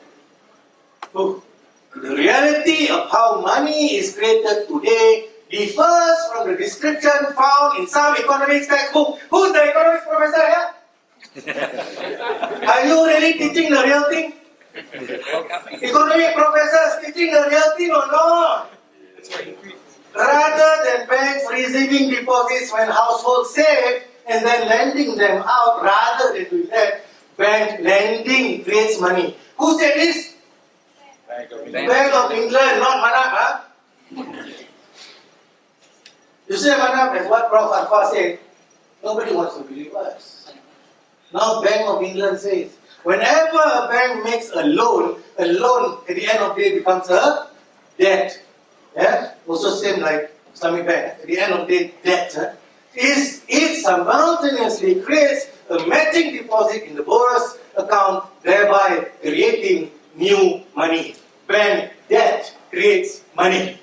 The reality of how money is created today differs from the description found in some economics textbook. Who's the economics professor here? Are you really teaching the real thing? Economic professors teaching the real thing or not? Rather than banks receiving deposits when households save and then lending them out, rather than doing that, bank lending creates money. Who said this? Bank of England, not Manap, You say Manap, as what Prof. Alpha said, nobody wants to believe us. Now Bank of England says, whenever a bank makes a loan at the end of the day becomes a debt. Yeah? Also same like Islamic Bank, at the end of the day, debt. It simultaneously creates a matching deposit in the borrower's account, thereby creating new money. Bank debt creates money.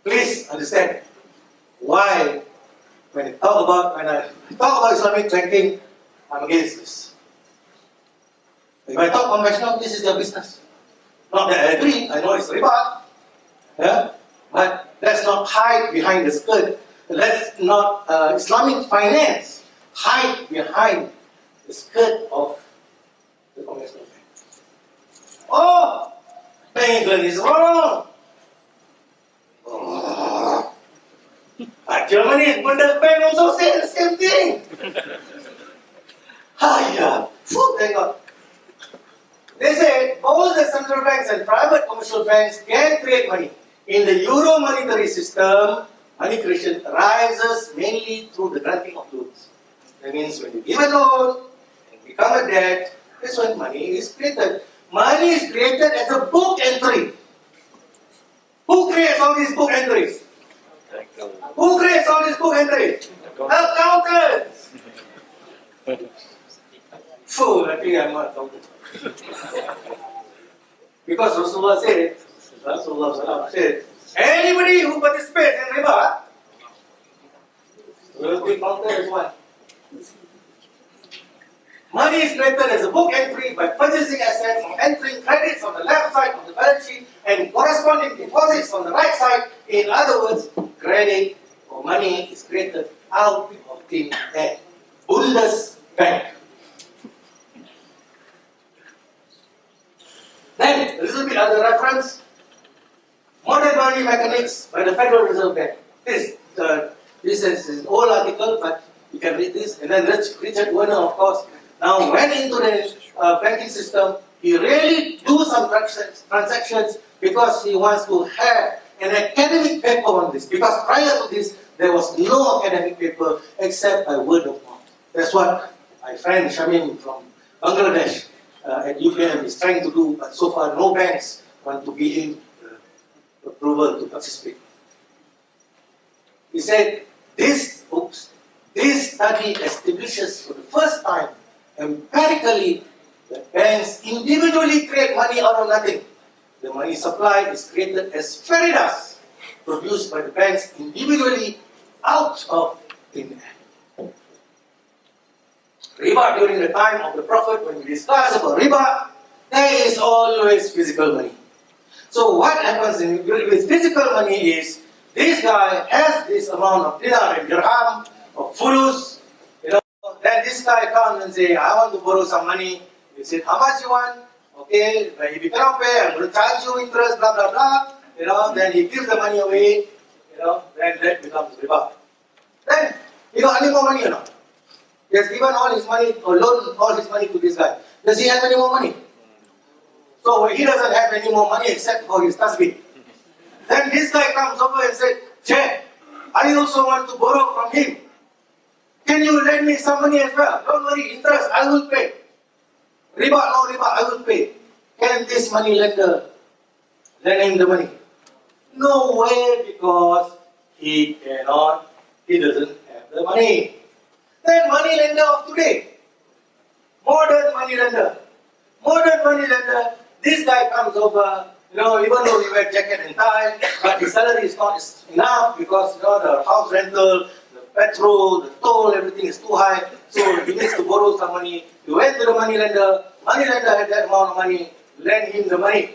Please understand why when I talk about Islamic banking, I'm against this. If I talk conventional, this is their business. Not that I agree, I know it's riba. But let's not hide behind the skirt. Let's not Islamic finance hide behind the skirt of the conventional bank. Oh, Bank of England is wrong. Oh. Germany's Bundesbank also said the same thing. Hiya. Thank God. They say all the central banks and private commercial banks can create money. In the euro monetary system, money creation arises mainly through the granting of loans. That means when you give a loan and become a debt, that's when money is created. Money is created as a book entry. Who creates all these book entries? Who creates all these book entries? Accountants. Fool, I think I'm not accountant. Because Rasulullah said, anybody who participates in riba will be counted as one. Money is created as a book entry by purchasing assets or entering credits on the left side of the balance sheet and corresponding deposits on the right side. In other words, credit or money is created out of thin air. Bundesbank. Then, a little bit other reference. Modern money mechanics by the Federal Reserve Bank. This is an old article, but you can read this. And then Richard Werner, of course, now went into the banking system. He really do some transactions because he wants to have an academic paper on this. Because prior to this, there was no academic paper except by word of mouth. That's what my friend Shamim from Bangladesh at UPM is trying to do. But so far, no banks want to be in approval to participate. He said, this study establishes for the first time empirically that banks individually create money out of nothing. The money supply is created as fairy dust produced by the banks individually out of thin air. Riba during the time of the Prophet, when we discuss about riba, there is always physical money. So what happens with physical money is, this guy has this amount of dinar and dirham, of fulus, then this guy comes and say, I want to borrow some money. He said, how much you want? Okay, but if you cannot pay, I'm going to charge you interest, blah, blah, blah. Then he gives the money away, then that becomes riba. Then, he got any more money or not? He has given all his money, or loaned all his money to this guy. Does he have any more money? So he doesn't have any more money except for his tasbih. Then this guy comes over and says, Che, I also want to borrow from him. Can you lend me some money as well? Don't worry, interest, I will pay. Riba, no riba, I will pay. Can this money lender lend him the money? No way, because he doesn't have the money. Then money lender of today, modern money lender, this guy comes over, even though he wears jacket and tie, but his salary is not enough because the house rental, the petrol, the toll, everything is too high. So he needs to borrow some money. He went to the money lender had that amount of money, lend him the money.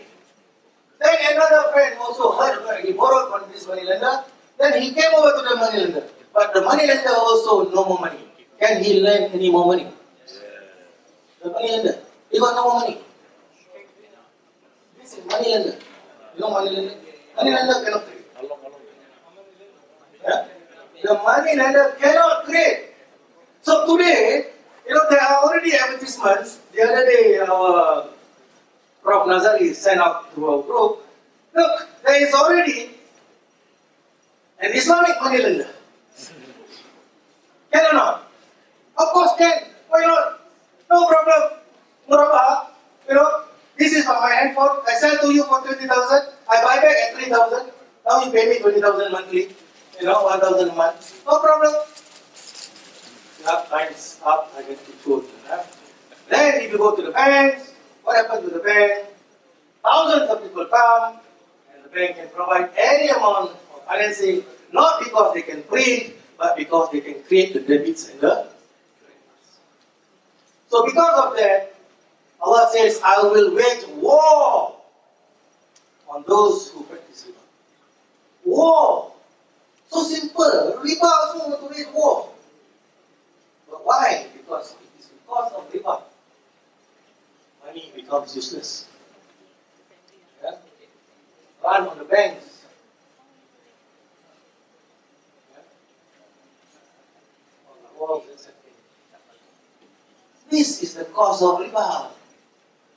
Then another friend also heard, he borrowed from this money lender, then he came over to the money lender. But the money lender also no more money. Can he lend any more money? The money lender, he got no more money. This is money lender. Money lender? Money lender cannot create. Yeah? The money lender cannot create. So today, there are already advertisements. The other day, Prof. Nazari sent out to our group. Look, there is already an Islamic money lender. Can or not? Of course can. Why not? No problem. Murabah, this is my handphone. I sell to you for 20,000. I buy back at 3,000. Now you pay me 20,000 monthly. 1,000 a month. No problem. Times up, I get to food. Then if you go to the banks, what happens to the bank? Thousands of people come, and the bank can provide any amount of financing, not because they can print, but because they can create the debits and the credits. So because of that, Allah says, I will wage war on those who practice riba. War. So simple. Riba also want to wage war. But why? Because it is because of riba. Money becomes useless. Yeah? Run on the banks. Yeah? On the walls, etc. This is the cause of riba.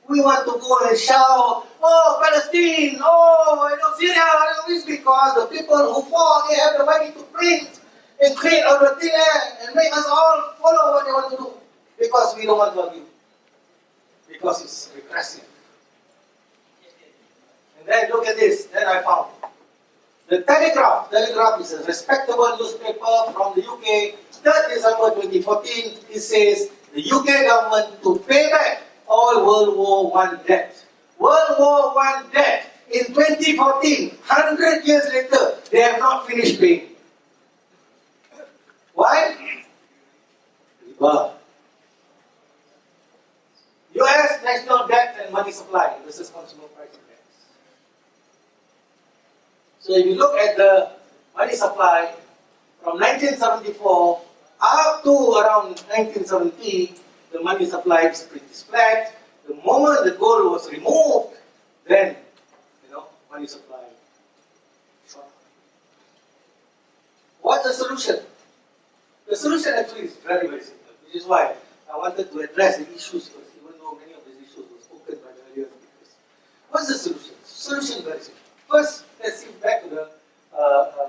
We want to go and shout, oh, Palestine, oh, Syria, it's because the people who fought, they have the money to print and create out of thin air and make us all follow what they want to do. Because we don't want to argue. Because it's regressive. And then look at this, then I found. The Telegraph is a respectable newspaper from the UK. 3rd December 2014, it says the UK government to pay back all World War I debt. World War I debt in 2014, 100 years later, they have not finished paying. Why? Riba. US national debt and money supply versus consumer price index. So if you look at the money supply from 1974 up to around 1970, the money supply is pretty flat. The moment the gold was removed, then money supply shot. What's the solution? The solution actually is very, very simple, which is why I wanted to address the issues first, even though many of these issues were spoken by the earlier speakers. What's the solution? The solution is very simple. First, let's see back to the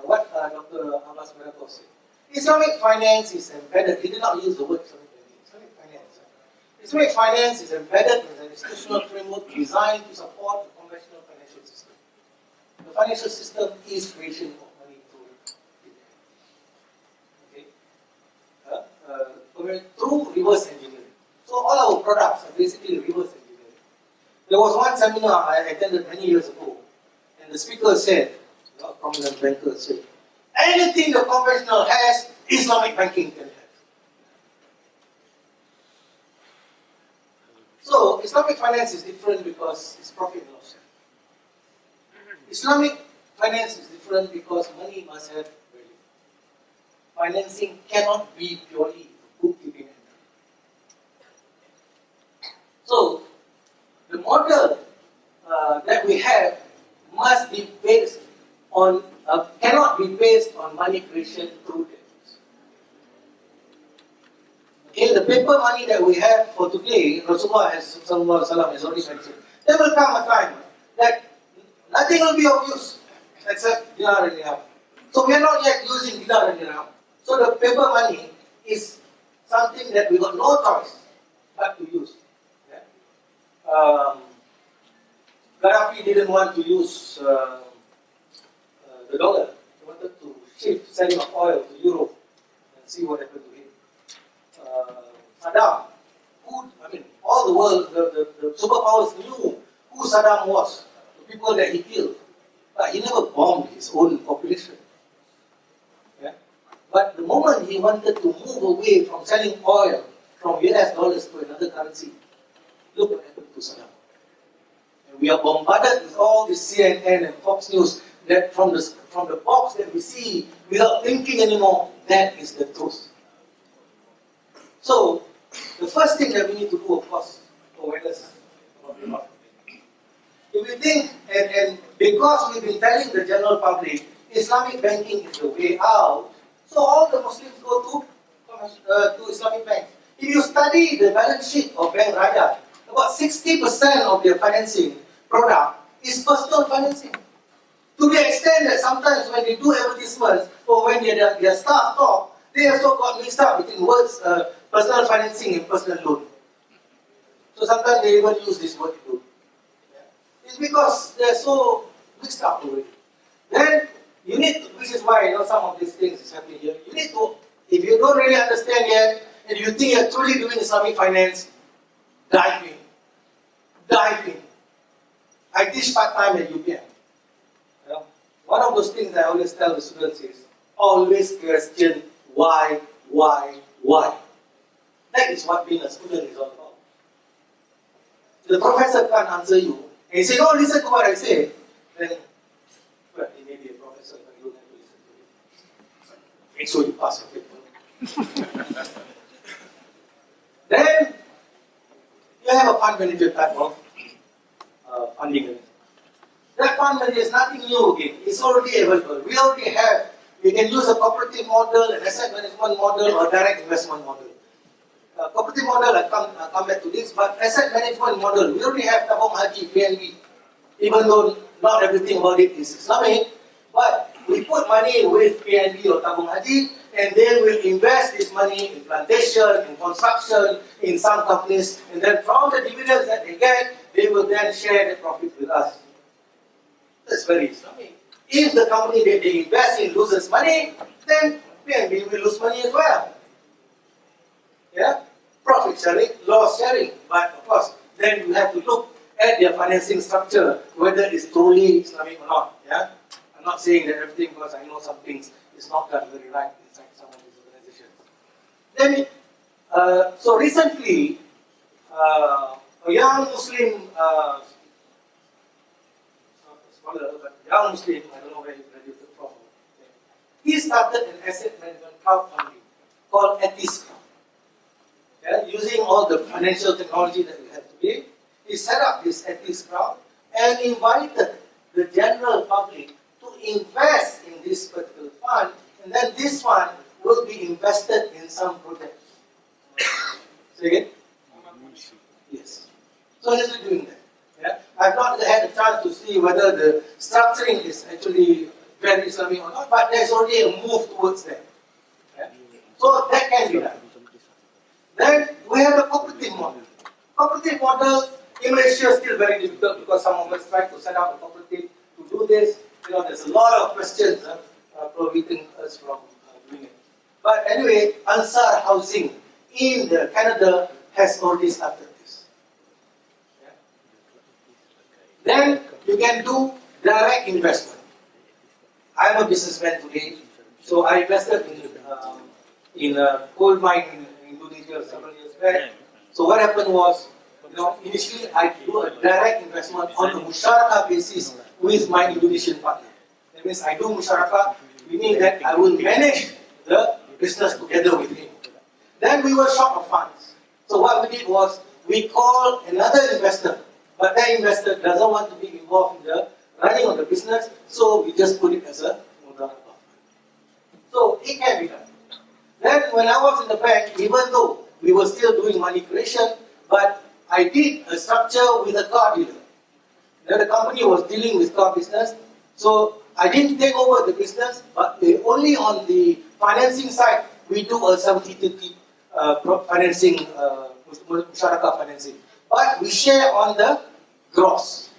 what Dr. Manap Wahab said. Islamic finance is embedded. He did not use the word Islamic finance. Islamic finance is embedded in an institutional framework designed to support the conventional financial system. The financial system is creation of money through okay, through reverse engineering. So all our products are basically reverse engineering. There was one seminar I attended many years ago, and the speaker said, a prominent banker said, anything the conventional has, Islamic banking can have. So Islamic finance is different because it's profit and loss. Islamic finance is different because money must have value. Financing cannot be purely bookkeeping. So the model that we have must be based on, cannot be based on money creation through debts. Okay, the paper money that we have for today, Rasulullah has already mentioned, there will come a time that nothing will be of use except dinar and dirham. So we are not yet using dinar and dirham. So the paper money is something that we got no choice but to use. Gaddafi didn't want to use the dollar. He wanted to shift selling of oil to Europe and see what happened to him. Saddam, all the world, the superpowers knew who Saddam was, the people that he killed, but he never bombed his own population. Yeah? But the moment he wanted to move away from selling oil from US dollars to another currency, look what happened to Saddam. And we are bombarded with all the CNN and Fox News that from the box that we see without thinking anymore, that is the truth. So, the first thing that we need to do, of course, awareness about the law. If we think, and because we've been telling the general public, Islamic banking is the way out, so all the Muslims go to Islamic banks. If you study the balance sheet of Bank Raja, about 60% of their financing product is personal financing. To the extent that sometimes when they do advertisements or when their staff talk, they also got mixed up between words personal financing and personal loan. So sometimes they even use this word loan. It's because they're so mixed up already. Then you need to, which is why some of these things is happening here. You need to, if you don't really understand yet, and you think you're truly doing Islamic finance, dive in. Dive in. I teach part-time at UPM. One of those things I always tell the students is, always question why. That is what being a student is all about. The professor can't answer you, and he says, oh, listen to what I say. Then, well, he may be a professor, but you don't have to listen to him. Make sure you pass your paper. Then, you have a fund manager type of funding. That fund manager is nothing new again. It's already available. We can use a cooperative model, an asset management model, or direct investment model. Cooperative model, I'll come back to this, but asset management model, we already have Tabung Haji, PNB. Even though not everything about it is Islamic, but we put money with PNB or Tabung Haji, and they will invest this money in plantation, in construction, in some companies, and then from the dividends that they get, they will then share the profit with us. That's very Islamic. If the company that they invest in loses money, then PNB will lose money as well. Yeah? Profit sharing, loss sharing. But of course, then you have to look at their financing structure, whether it's truly Islamic or not. Yeah? I'm not saying that everything, because I know some things is not done very right inside some of these organizations. Then, so recently, a young Muslim scholar, but young Muslim, I don't know where he graduated from. He started an asset management crowdfunding called Etis. Yeah, using all the financial technology that we have today, he set up this Etis crowd and invited the general public to invest in this particular fund, and then this one will be invested in some projects. Say again? Yes. So he's doing that. Yeah? I've not had a chance to see whether the structuring is actually very Islamic or not, but there's already a move towards that. Yeah? So that can be done. Then we have the cooperative model. Cooperative model in Malaysia is still very difficult because some of us try to set up a cooperative to do this. there's a lot of questions prohibiting us from doing it. But anyway, Ansar Housing in Canada has already started this. Yeah. Then you can do direct investment. I'm a businessman today, so I invested in a coal mine in Indonesia several years back. So what happened was, initially I do a direct investment on a musyarakah basis with my Indonesian partner. That means I do musyarakah, meaning that I will manage the business together with him. Then we were short of funds. So what we did was, we called another investor, but that investor doesn't want to be involved in the running of the business, so we just put it as a mudarakah. So it can be done. Then when I was in the bank, even though we were still doing money creation, but I did a structure with a car dealer. Then the company was dealing with car business, so I didn't take over the business, but only on the financing side, we do a 70-30 financing, musyarakah financing. But we share on the gross.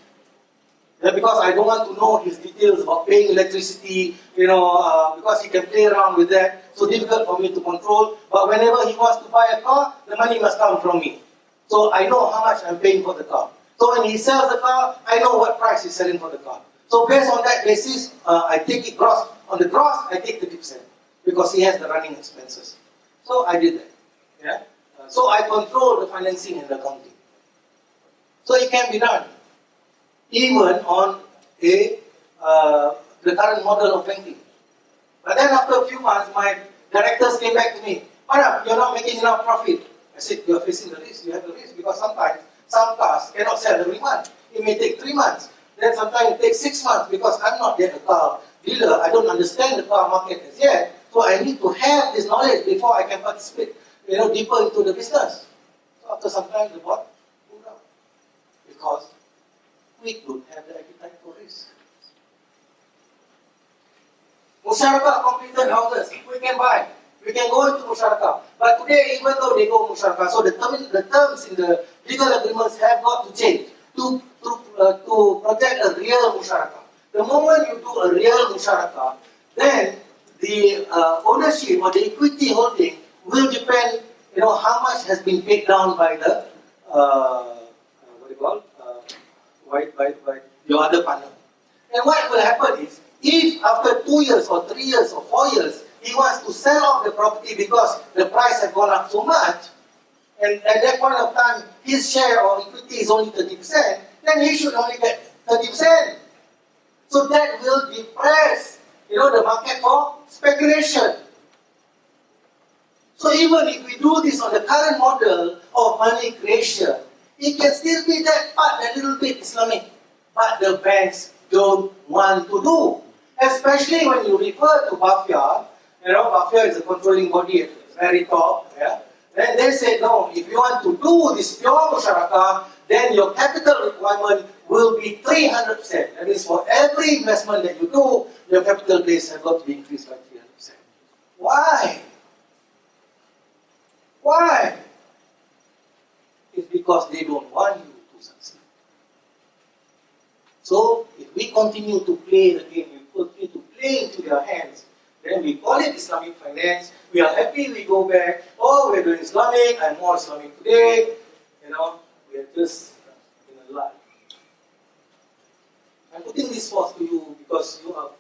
Because I don't want to know his details about paying electricity, because he can play around with that. So difficult for me to control. But whenever he wants to buy a car, the money must come from me. So I know how much I'm paying for the car. So when he sells the car, I know what price he's selling for the car. So based on that basis, I take it gross. On the gross, I take 30%. Because he has the running expenses. So I did that. Yeah? So I control the financing and the accounting. So it can be done. Even on the current model of banking. But then after a few months, my directors came back to me, Manap, you're not making enough profit. I said, you're facing the risk, you have the risk, because sometimes some cars cannot sell every month. It may take 3 months. Then sometimes it takes 6 months, because I'm not yet a car dealer. I don't understand the car market as yet. So I need to have this knowledge before I can participate, deeper into the business. So after some time, the board moved out. Because we don't have the appetite for risk. Musyarakah completed houses, we can buy. We can go into musyarakah. But today, even though they go musyarakah, so the terms in the legal agreements have got to change to project a real musyarakah. The moment you do a real musyarakah, then the ownership or the equity holding will depend, how much has been paid down by the by your other partner. And what will happen is, if after 2 years or 3 years or 4 years, he wants to sell off the property because the price has gone up so much, and at that point of time, his share or equity is only 30%, then he should only get 30%. So that will depress, the market for speculation. So even if we do this on the current model of money creation, it can still be that part, a little bit Islamic. But the banks don't want to do. Especially when you refer to BAFIA, BAFIA is a controlling body at the very top, yeah? Then they say, no, if you want to do this pure musyarakah, then your capital requirement will be 300%. That is, for every investment that you do, your capital base has got to be increased by 300%. Why? Why? It's because they don't want you to succeed. So, if we continue to play the game, we continue to play into their hands, then we call it Islamic finance. We are happy we go back. Oh, we're doing Islamic, I'm more Islamic today. We are just in a lie. I'm putting this forth to you because you are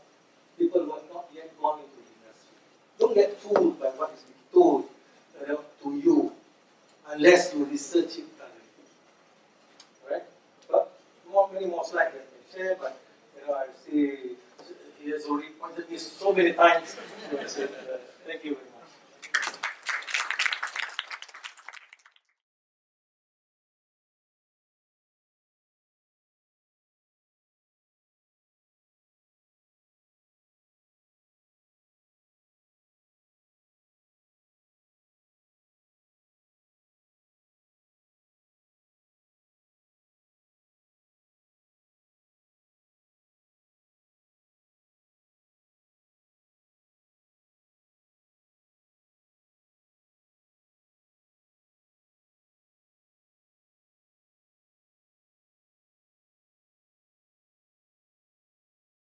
people who have not yet gone into the industry. Don't get fooled by what is being told to you unless you research it thoroughly. Alright? But many more slides that I share, but I see he has already pointed this so many times.